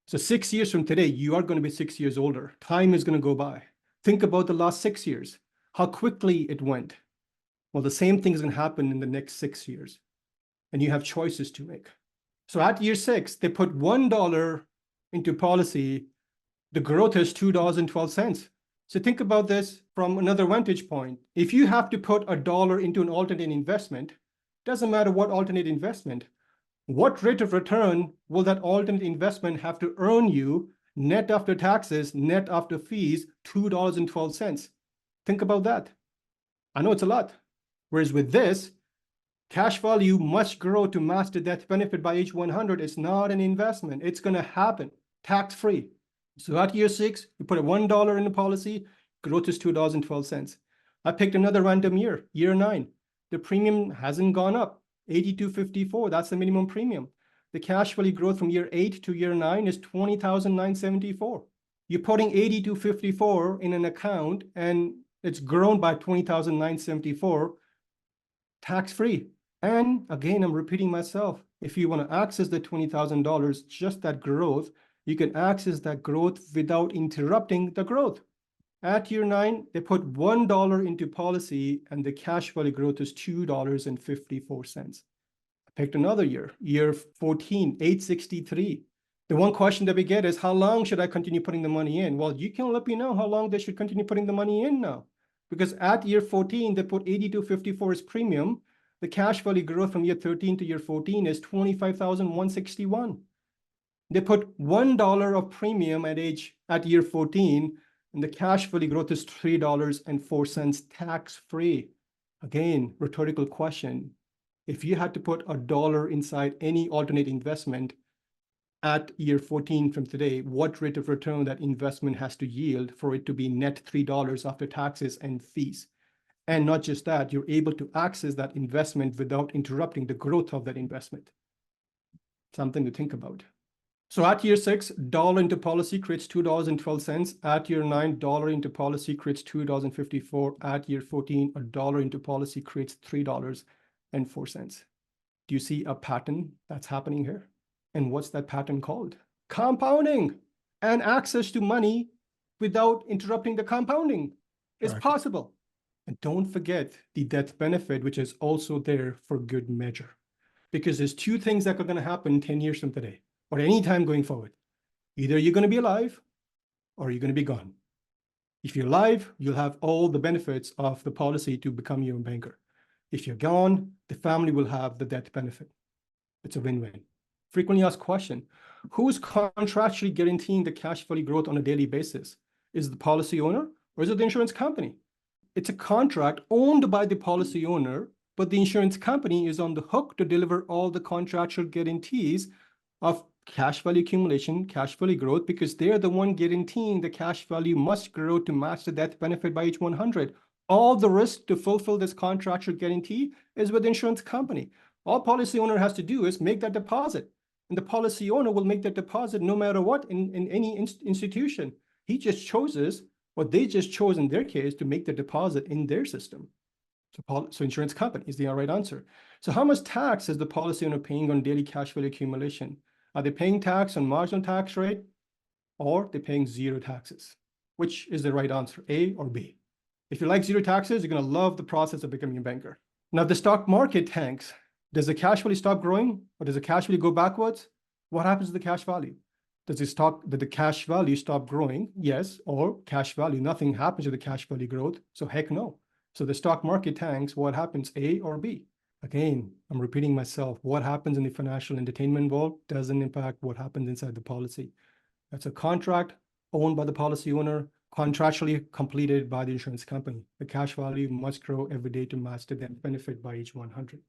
So 6 years from today, you are going to be 6 years older. Time is going to go by. Think about the last 6 years, how quickly it went. Well, the same thing is going to happen in the next 6 years, and you have choices to make. So at year 6, they put $1 into policy. The growth is $2.12. So think about this from another vantage point. If you have to put $1 into an alternate investment, doesn't matter what alternate investment, what rate of return will that alternate investment have to earn you, net after taxes, net after fees, $2.12. Think about that. I know it's a lot. Whereas with this, cash value must grow to match the death benefit by age 100. It's not an investment. It's going to happen tax-free. So at year 6, you put a $1 in the policy, growth is $2.12. I picked another random year, year 9. The premium hasn't gone up, $82.54. That's the minimum premium. The cash value growth from year 8 to year 9 is $20,974. You're putting $82.54 in an account, and it's grown by $20,974, tax-free. And again, I'm repeating myself. If you want to access the $20,000, just that growth, you can access that growth without interrupting the growth. At year 9, they put $1 into policy, and the cash value growth is $2.54. I picked another year, year 14, $863. The one question that we get is, how long should I continue putting the money in? Well, you can let me know how long they should continue putting the money in now. Because at year 14, they put $82.54 as premium. The cash value growth from year 13 to year 14 is $25,161. They put $1 of premium at year 14, and the cash value growth is $3.04 tax-free. Again, rhetorical question. If you had to put $1 inside any alternate investment at year 14 from today, what rate of return that investment has to yield for it to be net $3 after taxes and fees? And not just that, you're able to access that investment without interrupting the growth of that investment. Something to think about. So at year 6, $1 into policy creates $2.12. At year 9, $1 into policy creates $2.54. At year 14, $1 into policy creates $3.04. Do you see a pattern that's happening here? And what's that pattern called? Compounding. And access to money without interrupting the compounding is possible. And don't forget the death benefit, which is also there for good measure. Because there's two things that are going to happen 10 years from today, or any time going forward. Either you're going to be alive or you're going to be gone. If you're alive, you'll have all the benefits of the policy to become your own banker. If you're gone, the family will have the death benefit. It's a win-win. Frequently asked question, who's contractually guaranteeing the cash value growth on a daily basis? Is it the policy owner or is it the insurance company? It's a contract owned by the policy owner, but the insurance company is on the hook to deliver all the contractual guarantees of cash value accumulation, cash value growth, because they're the one guaranteeing the cash value must grow to match the death benefit by age 100. All the risk to fulfill this contractual guarantee is with the insurance company. All policy owner has to do is make that deposit, and the policy owner will make that deposit no matter what in any institution. He just chooses, or they just chose in their case, to make the deposit in their system. So insurance company is the right answer. So how much tax is the policy owner paying on daily cash value accumulation? Are they paying tax on marginal tax rate, or they're paying zero taxes? Which is the right answer, A or B? If you like zero taxes, you're going to love the process of becoming a banker. Now, if the stock market tanks, does the cash value stop growing, or does the cash value go backwards? What happens to the cash value? Did the cash value stop growing? Yes. Or cash value, nothing happens to the cash value growth. So heck no. So the stock market tanks, what happens, A or B? Again, I'm repeating myself. What happens in the financial entertainment world doesn't impact what happens inside the policy. That's a contract owned by the policy owner, contractually completed by the insurance company. The cash value must grow every day to match the death benefit by age 100.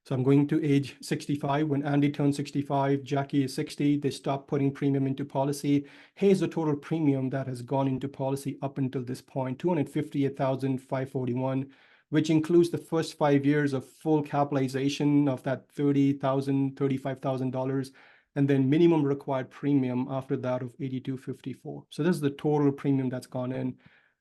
So I'm going to age 65. When Andy turns 65, Jackie is 60. They stop putting premium into policy. Here's the total premium that has gone into policy up until this point, $258,541, which includes the first 5 years of full capitalization of that $30,000, $35,000. and then minimum required premium after that of 82.54. So this is the total premium that's gone in.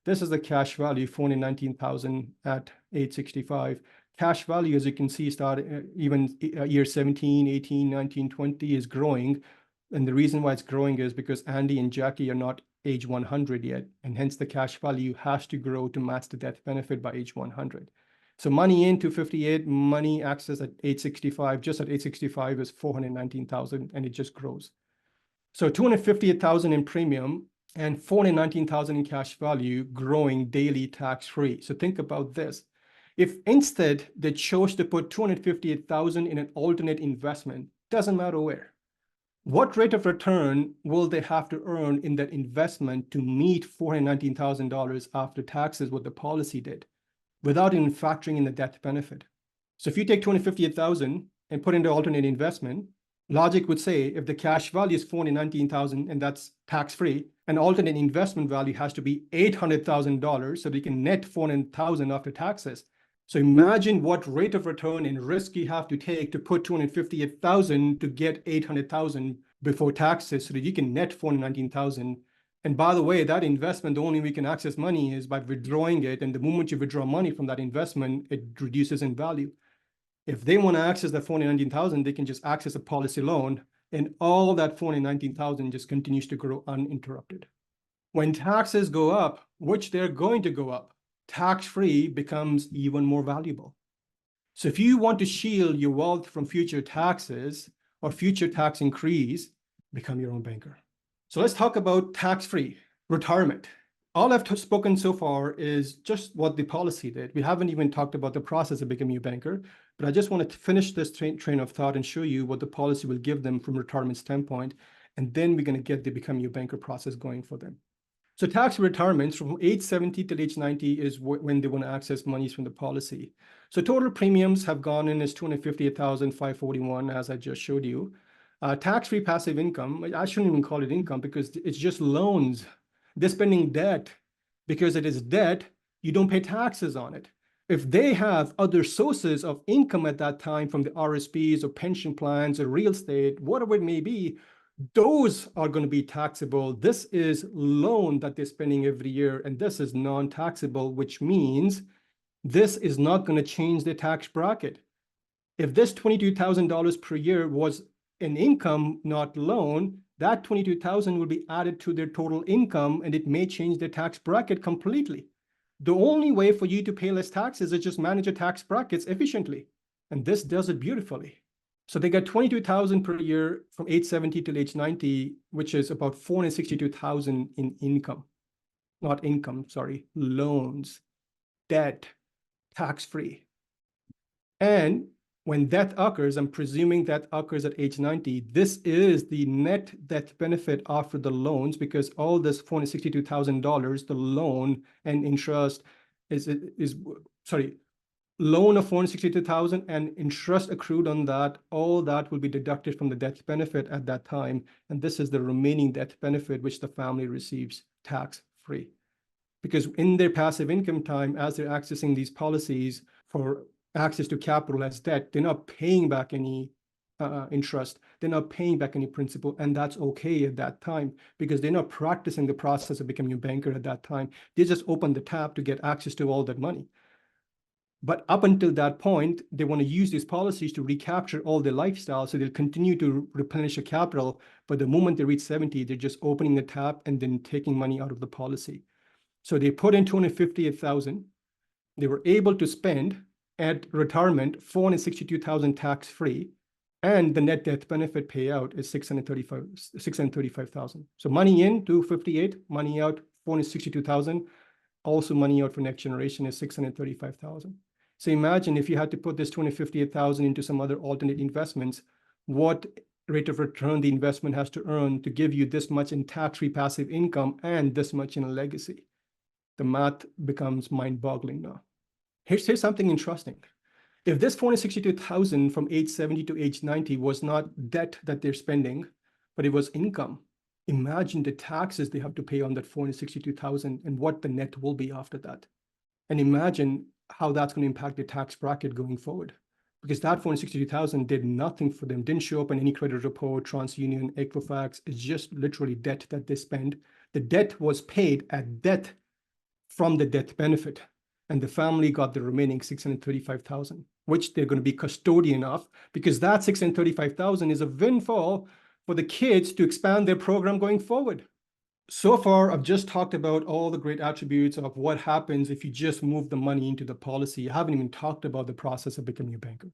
This is the cash value, 419,000 at 865. Cash value, as you can see, started even year 17, 18, 19, 20 is growing. And the reason why it's growing is because Andy and Jackie are not age 100 yet, and hence the cash value has to grow to match the death benefit by age 100. So money in 258, money access at 865, just at 865 is 419,000, and it just grows. So 258,000 in premium and 419,000 in cash value growing daily tax-free. So think about this. If instead they chose to put 258,000 in an alternate investment, doesn't matter where, what rate of return will they have to earn in that investment to meet $419,000 after taxes, what the policy did, without even factoring in the death benefit? So if you take 258,000 and put into alternate investment, logic would say if the cash value is 419,000 and that's tax-free, an alternate investment value has to be $800,000 so they can net 400,000 after taxes. So imagine what rate of return and risk you have to take to put 258,000 to get 800,000 before taxes so that you can net 419,000. And by the way, that investment, the only way we can access money is by withdrawing it. And the moment you withdraw money from that investment, it reduces in value. If they want to access that 419,000, they can just access a policy loan, and all that 419,000 just continues to grow uninterrupted. When taxes go up, which they're going to go up, tax-free becomes even more valuable. So if you want to shield your wealth from future taxes or future tax increase, become your own banker. So let's talk about tax-free retirement. All I've spoken so far is just what the policy did. We haven't even talked about the process of becoming a banker, but I just wanted to finish this train of thought and show you what the policy will give them from a retirement standpoint. And then we're going to get the becoming a banker process going for them. So tax retirements from age 70 till age 90 is when they want to access monies from the policy. So total premiums have gone in as 258,541, as I just showed you. Tax-free passive income, I shouldn't even call it income because it's just loans. They're spending debt. Because it is debt, you don't pay taxes on it. If they have other sources of income at that time from the RSPs or pension plans or real estate, whatever it may be, those are going to be taxable. This is loan that they're spending every year, and this is non-taxable, which means this is not going to change their tax bracket. If this $22,000 per year was an income, not loan, that $22,000 will be added to their total income, and it may change their tax bracket completely. The only way for you to pay less taxes is just manage your tax brackets efficiently, and this does it beautifully. So they get $22,000 per year from age 70 to age 90, which is about $462,000 in income. Not income, sorry, loans, debt, tax-free. And when death occurs, I'm presuming that occurs at age 90, this is the net death benefit after the loans, because all this $462,000, the loan and interest loan of $462,000 and interest accrued on that, all that will be deducted from the death benefit at that time. And this is the remaining death benefit which the family receives tax-free. Because in their passive income time, as they're accessing these policies for access to capital as debt, they're not paying back any interest, they're not paying back any principal, and that's okay at that time because they're not practicing the process of becoming a banker at that time. They just open the tap to get access to all that money. But up until that point, they want to use these policies to recapture all their lifestyle, so they'll continue to replenish the capital. But the moment they reach 70, they're just opening the tap and then taking money out of the policy. So they put in $258,000. They were able to spend at retirement $462,000 tax-free, and the net death benefit payout is $635,000. So money in $258,000, money out $462,000. Also money out for next generation is $635,000. So imagine if you had to put this $258,000 into some other alternate investments, what rate of return the investment has to earn to give you this much in tax-free passive income and this much in a legacy. The math becomes mind-boggling now. Here's something interesting. If this $462,000 from age 70 to age 90 was not debt that they're spending, but it was income, imagine the taxes they have to pay on that $462,000 and what the net will be after that. And imagine how that's going to impact the tax bracket going forward. because that $462,000 did nothing for them, didn't show up in any credit report, TransUnion, Equifax. It's just literally debt that they spend. The debt was paid at debt from the death benefit, and the family got the remaining $635,000, which they're going to be custodian of, because that $635,000 is a windfall for the kids to expand their program going forward. So far, I've just talked about all the great attributes of what happens if you just move the money into the policy. I haven't even talked about the process of becoming a banker.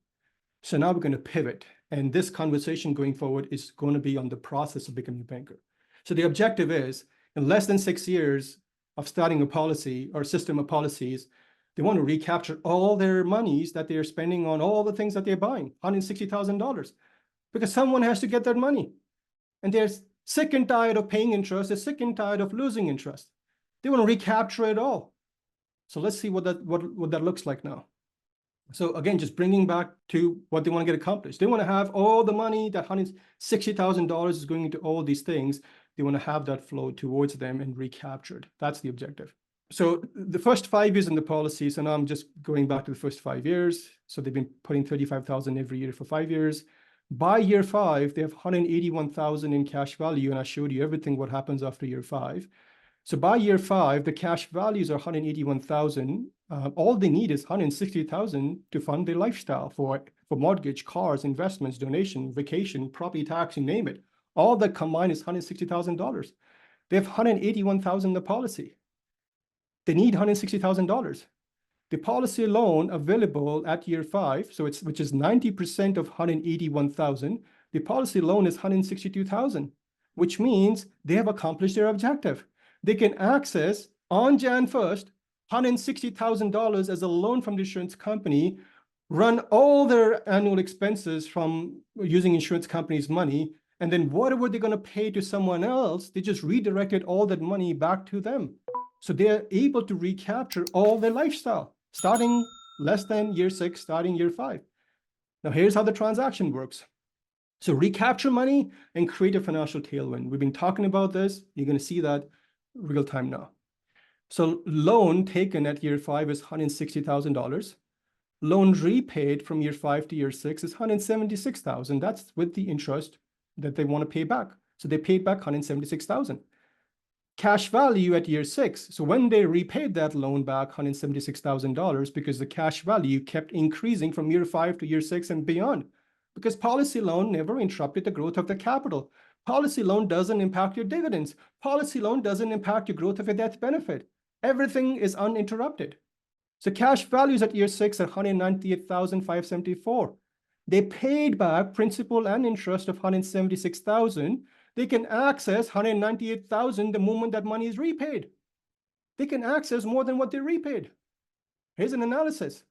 So now we're going to pivot, and this conversation going forward is going to be on the process of becoming a banker. So the objective is, in less than 6 years of starting a policy or system of policies, they want to recapture all their monies that they're spending on all the things that they're buying, $160,000, because someone has to get that money. And they're sick and tired of paying interest. They're sick and tired of losing interest. They want to recapture it all. So let's see what that looks like now. So again, just bringing back to what they want to get accomplished. They want to have all the money, that $160,000 is going into all these things. They want to have that flow towards them and recaptured. That's the objective. So the first 5 years in the policy, so now I'm just going back to the first 5 years. So they've been putting $35,000 every year for 5 years. By year 5, they have $181,000 in cash value, and I showed you everything what happens after year 5. So by year 5, the cash values are $181,000. All they need is $160,000 to fund their lifestyle for mortgage, cars, investments, donation, vacation, property tax, you name it. All that combined is $160,000. They have $181,000 in the policy. They need $160,000. The policy loan available at year 5, so which is 90% of $181,000. The policy loan is $162,000, which means they have accomplished their objective. They can access on Jan 1st $160,000 as a loan from the insurance company, run all their annual expenses from using insurance company's money, and then whatever they're going to pay to someone else, they just redirected all that money back to them. So they're able to recapture all their lifestyle, starting less than year 6, starting year 5. Now here's how the transaction works. So recapture money and create a financial tailwind. We've been talking about this. You're going to see that real time now. So loan taken at year 5 is $160,000. Loan repaid from year 5 to year 6 is $176,000. That's with the interest that they want to pay back. So they paid back $176,000. Cash value at year 6. So when they repaid that loan back $176,000, because the cash value kept increasing from year 5 to year 6 and beyond, because policy loan never interrupted the growth of the capital. Policy loan doesn't impact your dividends. Policy loan doesn't impact your growth of your death benefit. Everything is uninterrupted. So cash values at year 6 are $198,574. They paid back principal and interest of $176,000. They can access $198,000 the moment that money is repaid. They can access more than what they repaid. Here's an analysis.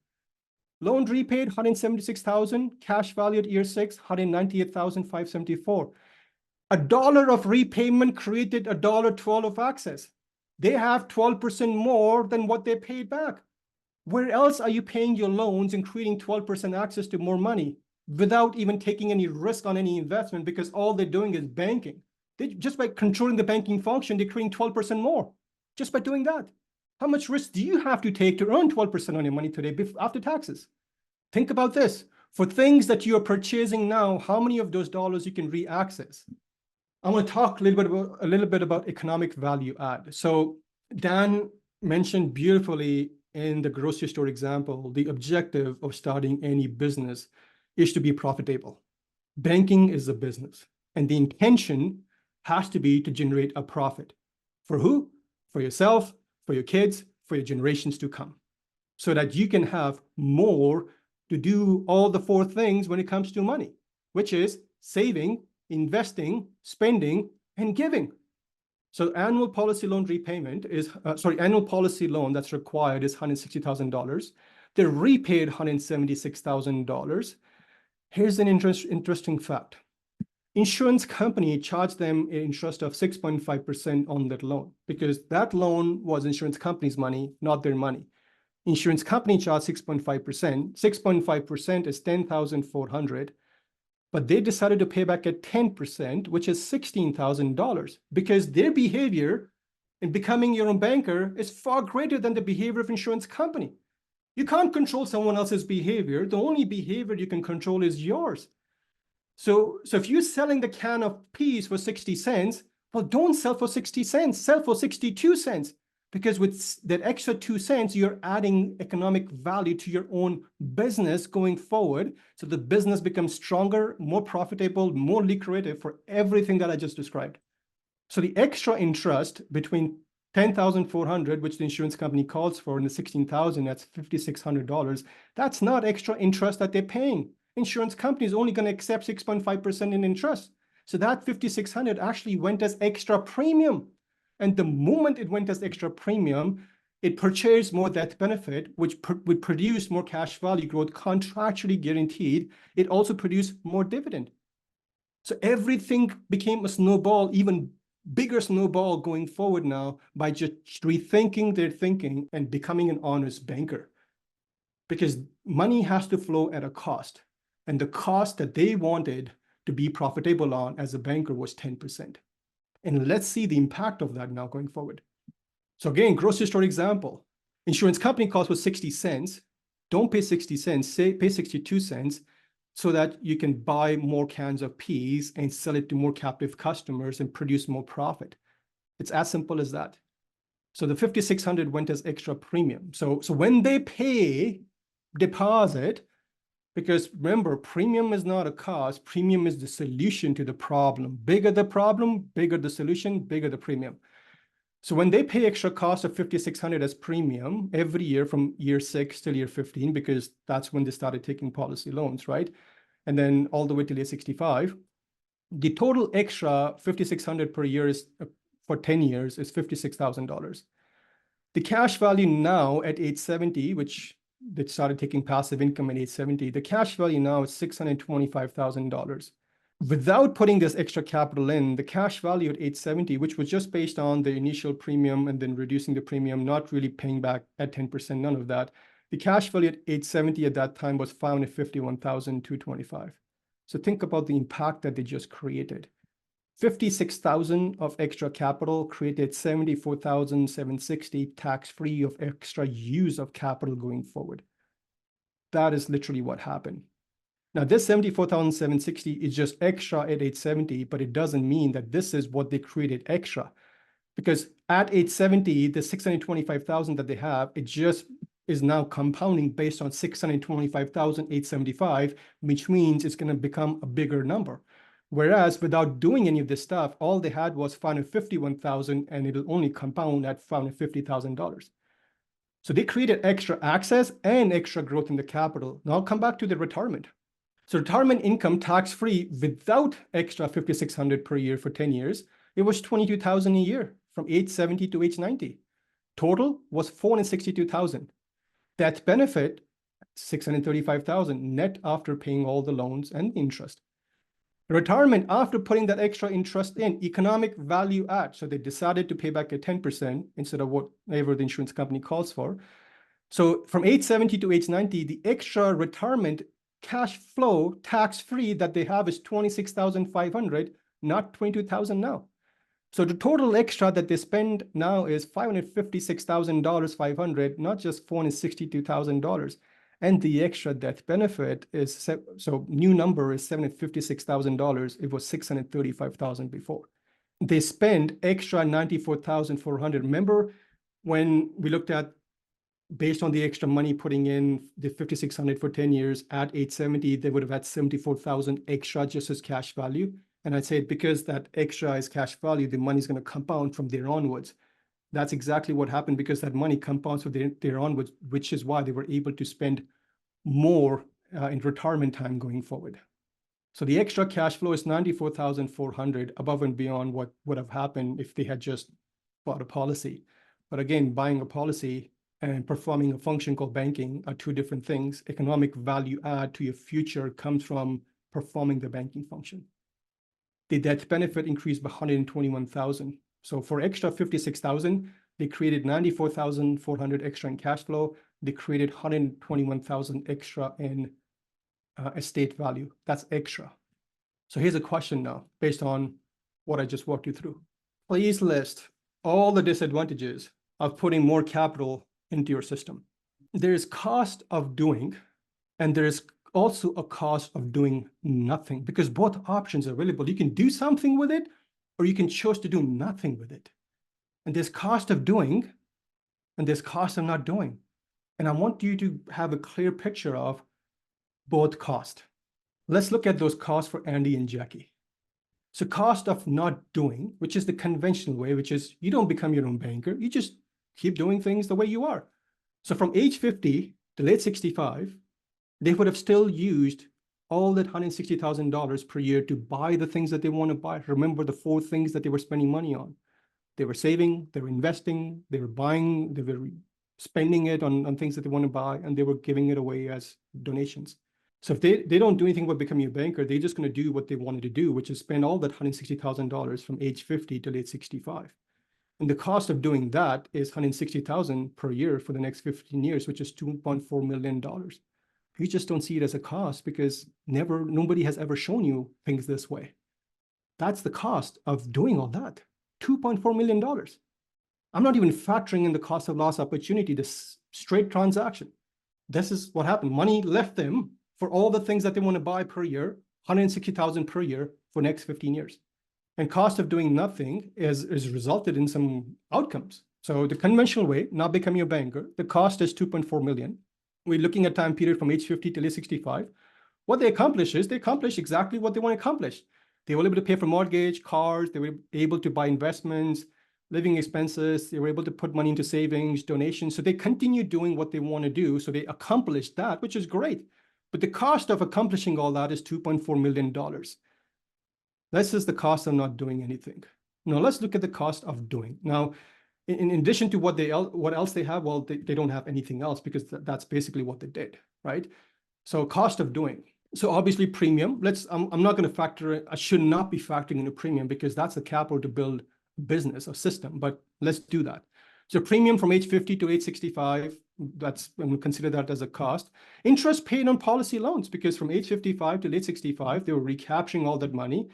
Loan repaid $176,000, cash value at year 6, $198,574. $1 of repayment created $1.12 of access. They have 12% more than what they paid back. Where else are you paying your loans and creating 12% access to more money without even taking any risk on any investment, because all they're doing is banking? Just by controlling the banking function, they're creating 12% more just by doing that. How much risk do you have to take to earn 12% on your money today after taxes? Think about this. For things that you are purchasing now, how many of those dollars you can re-access? I want to talk a little bit about economic value add. So Dan mentioned beautifully in the grocery store example, the objective of starting any business is to be profitable. Banking is a business, and the intention has to be to generate a profit. For who? For yourself, for your kids, for your generations to come, so that you can have more to do all the 4 things when it comes to money, which is saving, investing, spending, and giving. So annual policy loan repayment is, annual policy loan that's required is $160,000. They repaid $176,000. Here's an interesting fact. Insurance company charged them an interest of 6.5% on that loan, because that loan was insurance company's money, not their money. Insurance company charged 6.5%. 6.5% is $10,400. But they decided to pay back at 10%, which is $16,000, because their behavior in becoming your own banker is far greater than the behavior of insurance company. You can't control someone else's behavior. The only behavior you can control is yours. So if you're selling the can of peas for 60 cents, well, don't sell for 60 cents, sell for 62 cents. Because with that extra 2 cents, you're adding economic value to your own business going forward. So the business becomes stronger, more profitable, more lucrative for everything that I just described. So the extra interest between 10,400, which the insurance company calls for, and the 16,000, that's $5,600. That's not extra interest that they're paying. Insurance company is only going to accept 6.5% in interest. So that 5,600 actually went as extra premium. And the moment it went as extra premium, it purchased more death benefit, which would produce more cash value growth, contractually guaranteed. It also produced more dividend. So everything became a snowball, even bigger snowball going forward now by just rethinking their thinking and becoming an honest banker. Because money has to flow at a cost. And the cost that they wanted to be profitable on as a banker was 10%. And let's see the impact of that now going forward. So again, grocery store example. Insurance company costs was 60 cents. Don't pay 60 cents, pay 62 cents so that you can buy more cans of peas and sell it to more captive customers and produce more profit. It's as simple as that. So the 5,600 went as extra premium. So when they pay deposit, because remember, premium is not a cost, premium is the solution to the problem. Bigger the problem, bigger the solution, bigger the premium. So when they pay extra cost of 5,600 as premium every year from year 6 till year 15, because that's when they started taking policy loans, right? And then all the way till year 65, the total extra 5,600 per year is for 10 years is $56,000. The cash value now at age 70, which they started taking passive income at age 70, the cash value now is $625,000. Without putting this extra capital in, the cash value at age 70, which was just based on the initial premium and then reducing the premium, not really paying back at 10%, none of that. The cash value at age 70 at that time was $551,225. So think about the impact that they just created. 56,000 of extra capital created 74,760 tax-free of extra use of capital going forward. That is literally what happened. Now, this 74,760 is just extra at age 70, but it doesn't mean that this is what they created extra. Because at age 70, the 625,000 that they have, it just is now compounding based on 625,875, which means it's going to become a bigger number. Whereas without doing any of this stuff, all they had was $551,000, and it'll only compound at $550,000. So they created extra access and extra growth in the capital. Now I'll come back to the retirement. So retirement income tax-free without extra 5,600 per year for 10 years, it was 22,000 a year from age 70 to age 90. Total was 462,000. That benefit, 635,000 net after paying all the loans and interest. Retirement, after putting that extra interest in, economic value add. So they decided to pay back at 10% instead of whatever the insurance company calls for. So from age 70 to age 90, the extra retirement cash flow tax-free that they have is 26,500, not 22,000 now. So the total extra that they spend now is $556,500, not just $462,000. And the extra death benefit is, so new number is $756,000. It was $635,000 before. They spend extra $94,400. Remember when we looked at, based on the extra money putting in the 5,600 for 10 years at age 70, they would have had 74,000 extra just as cash value. And I'd say because that extra is cash value, the money is going to compound from there onwards. That's exactly what happened, because that money compounds from there onwards, which is why they were able to spend more in retirement time going forward. So the extra cash flow is 94,400 above and beyond what would have happened if they had just bought a policy. But again, buying a policy and performing a function called banking are two different things. Economic value add to your future comes from performing the banking function. The death benefit increased by 121,000. So for extra 56,000, they created 94,400 extra in cash flow. They created 121,000 extra in estate value. That's extra. So here's a question now, based on what I just walked you through. Please list all the disadvantages of putting more capital into your system. there's cost of doing, and there's also a cost of doing nothing, because both options are available. You can do something with it, or you can choose to do nothing with it. And there's cost of doing, and there's cost of not doing. And I want you to have a clear picture of both costs. Let's look at those costs for Andy and Jackie. So cost of not doing, which is the conventional way, which is you don't become your own banker, you just keep doing things the way you are. So from age 50 to late 65, they would have still used all that $160,000 per year to buy the things that they want to buy. Remember the 4 things that they were spending money on. They were saving, they were investing, they were buying, they were spending it on things that they want to buy, and they were giving it away as donations. So if they don't do anything about becoming a banker, they're just going to do what they wanted to do, which is spend all that $160,000 from age 50 to late 65. And the cost of doing that is $160,000 per year for the next 15 years, which is $2.4 million. You just don't see it as a cost because nobody has ever shown you things this way. That's the cost of doing all that, $2.4 million. I'm not even factoring in the cost of lost opportunity, this straight transaction. This is what happened. Money left them for all the things that they want to buy per year, $160,000 per year for next 15 years. And cost of doing nothing is resulted in some outcomes. So the conventional way, not becoming a banker, the cost is $2.4 million. We're looking at time period from age 50 to age 65. What they accomplish is they accomplish exactly what they want to accomplish. They were able to pay for mortgage, cars, they were able to buy investments, living expenses, they were able to put money into savings, donations. So they continue doing what they want to do. So they accomplished that, which is great. But the cost of accomplishing all that is $2.4 million. This is the cost of not doing anything. Now let's look at the cost of doing. Now, in addition to what else they have, well, they don't have anything else because that's basically what they did, right? So cost of doing. So obviously premium. I'm not going to factor. I should not be factoring in a premium because that's the capital to build business or system. But let's do that. So premium from age 50 to age 65. That's when we consider that as a cost. Interest paid on policy loans, because from age 55 to late 65, they were recapturing all that money.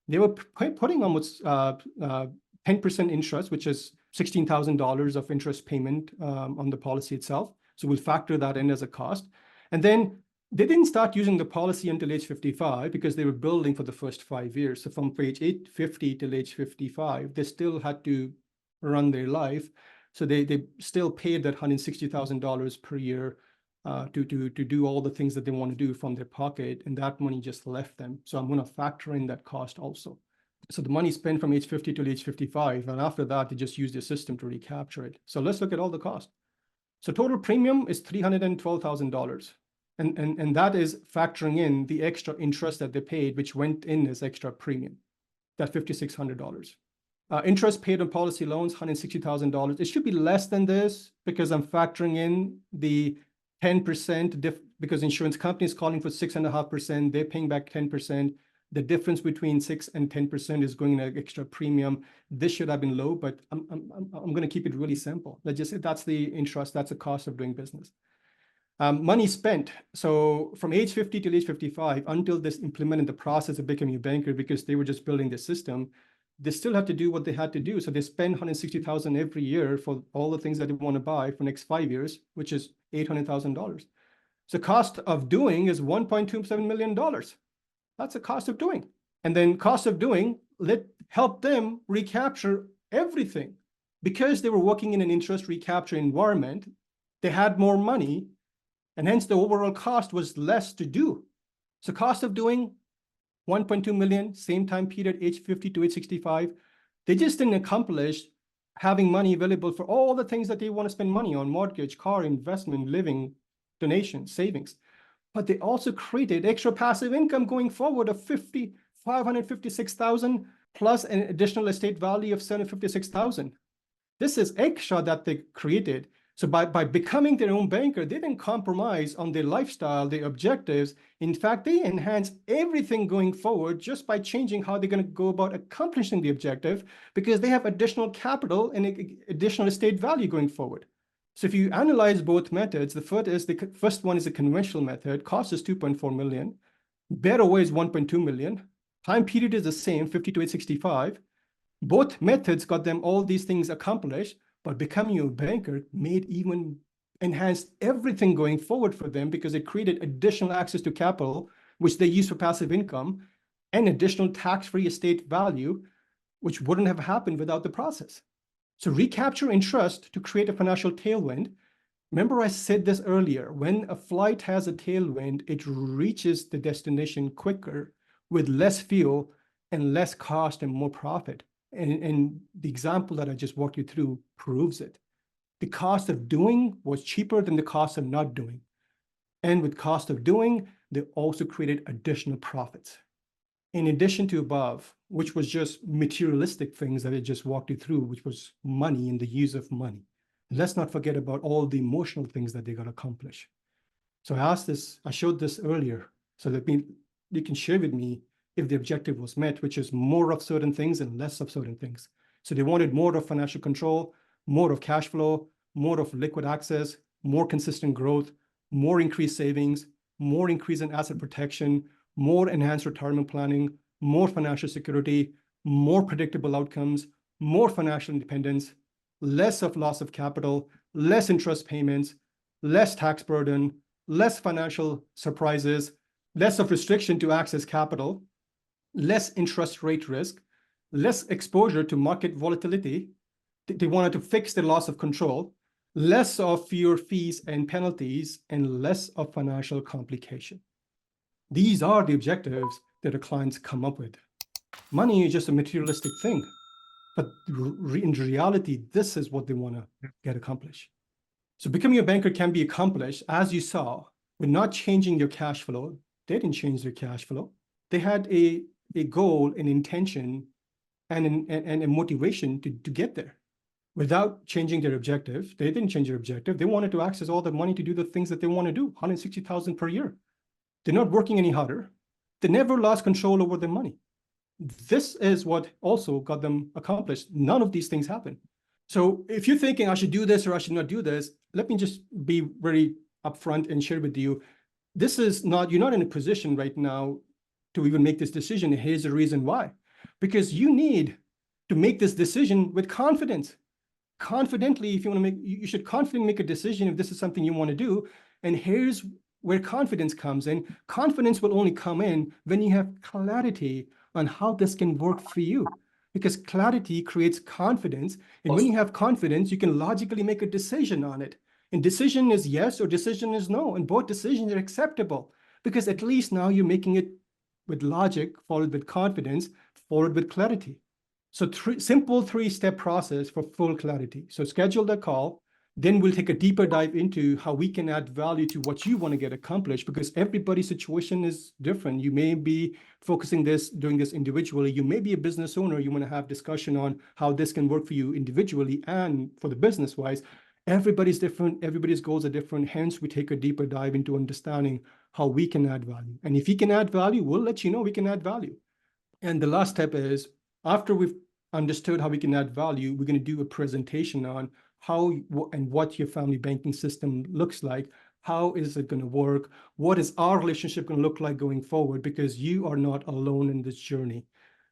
They were putting almost 10% interest, which is $16,000 of interest payment on the policy itself. So we'll factor that in as a cost. And then they didn't start using the policy until age 55 because they were building for the first 5 years. So from age 50 till age 55, they still had to run their life. So they still paid that $160,000 per year to do all the things that they want to do from their pocket, and that money just left them. So I'm going to factor in that cost also. So the money spent from age 50 to age 55, and after that, they just use the system to recapture it. So let's look at all the cost. So total premium is $312,000. And that is factoring in the extra interest that they paid, which went in as extra premium, that $5,600. Interest paid on policy loans, $160,000. It should be less than this because I'm factoring in the 10% because insurance company is calling for 6.5%. They're paying back 10%. The difference between 6 and 10% is going in an extra premium. This should have been low, but I'm going to keep it really simple. Let's just say that's the interest. That's the cost of doing business. Money spent. So from age 50 to age 55, until this implemented the process of becoming a banker, because they were just building the system, they still had to do what they had to do. So they spend $160,000 every year for all the things that they want to buy for the next 5 years, which is $800,000. So cost of doing is $1.27 million. That's the cost of doing. And then cost of doing help them recapture everything. Because they were working in an interest recapture environment, they had more money, and hence the overall cost was less to do. So cost of doing, 1.2 million, same time period, age 50 to age 65. They just didn't accomplish having money available for all the things that they want to spend money on: mortgage, car, investment, living, donations, savings. But they also created extra passive income going forward of $556,000 plus an additional estate value of $756,000. This is extra that they created. So by becoming their own banker, they didn't compromise on their lifestyle, their objectives. In fact, they enhance everything going forward just by changing how they're going to go about accomplishing the objective, because they have additional capital and additional estate value going forward. So if you analyze both methods, the first one is a conventional method. Cost is $2.4 million. Better way is $1.2 million. Time period is the same, 50 to age 65. Both methods got them all these things accomplished. But becoming a banker made even enhanced everything going forward for them because it created additional access to capital, which they use for passive income, and additional tax-free estate value, which wouldn't have happened without the process. So recapture and trust to create a financial tailwind. Remember I said this earlier, when a flight has a tailwind, it reaches the destination quicker with less fuel and less cost and more profit. And the example that I just walked you through proves it. The cost of doing was cheaper than the cost of not doing. And with cost of doing, they also created additional profits. In addition to above, which was just materialistic things that I just walked you through, which was money and the use of money. Let's not forget about all the emotional things that they got to accomplish. So I showed this earlier, so that you can share with me if the objective was met, which is more of certain things and less of certain things. So they wanted more of financial control, more of cash flow, more of liquid access, more consistent growth, more increased savings, more increase in asset protection, more enhanced retirement planning, more financial security, more predictable outcomes, more financial independence, less of loss of capital, less interest payments, less tax burden, less financial surprises, less of restriction to access capital, less interest rate risk, less exposure to market volatility. They wanted to fix the loss of control, less of fewer fees and penalties, and less of financial complication. These are the objectives that the clients come up with. Money is just a materialistic thing, but in reality, this is what they want to get accomplished. So becoming a banker can be accomplished, as you saw, with not changing your cash flow. They didn't change their cash flow. They had a goal, an intention, and a motivation to get there. Without changing their objective, they didn't change their objective. They wanted to access all the money to do the things that they want to do, $160,000 per year. They're not working any harder. They never lost control over their money. This is what also got them accomplished. None of these things happen. So if you're thinking I should do this or I should not do this, let me just be very upfront and share with you. This is not, you're not in a position right now to even make this decision. Here's the reason why. Because you need to make this decision with confidence. Confidently, if you want to make, you should confidently make a decision if this is something you want to do. And here's where confidence comes in. Confidence will only come in when you have clarity on how this can work for you. Because clarity creates confidence. And when you have confidence, you can logically make a decision on it. And decision is yes or decision is no. And both decisions are acceptable. Because at least now you're making it with logic, followed with confidence, followed with clarity. So simple three-step process for full clarity. So schedule the call. Then we'll take a deeper dive into how we can add value to what you want to get accomplished, because everybody's situation is different. You may be focusing doing this individually. You may be a business owner. You want to have discussion on how this can work for you individually and for the business wise. Everybody's different. Everybody's goals are different. Hence, we take a deeper dive into understanding how we can add value. And if you can add value, we'll let you know we can add value. And the last step is, after we've understood how we can add value, we're going to do a presentation on how and what your family banking system looks like. How is it going to work? What is our relationship going to look like going forward? Because you are not alone in this journey.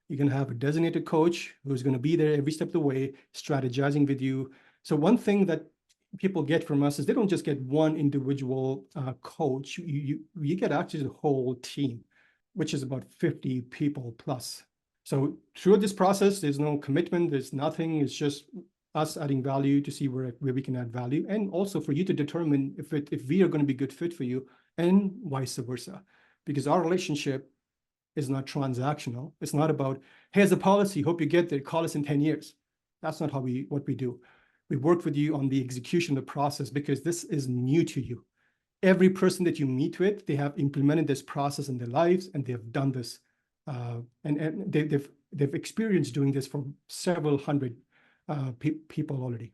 You're going to have a designated coach who's going to be there every step of the way, strategizing with you. So one thing that people get from us is they don't just get one individual coach. You get actually the whole team, which is about 50 people plus. So through this process, there's no commitment, there's nothing. It's just us adding value to see where we can add value, and also for you to determine if we are going to be a good fit for you, and vice versa. Because our relationship is not transactional. It's not about, here's a policy, hope you get there, call us in 10 years. That's not what we do. We work with you on the execution of the process, because this is new to you. Every person that you meet with, they have implemented this process in their lives, and they have done this. And they've experienced doing this for several hundred people already.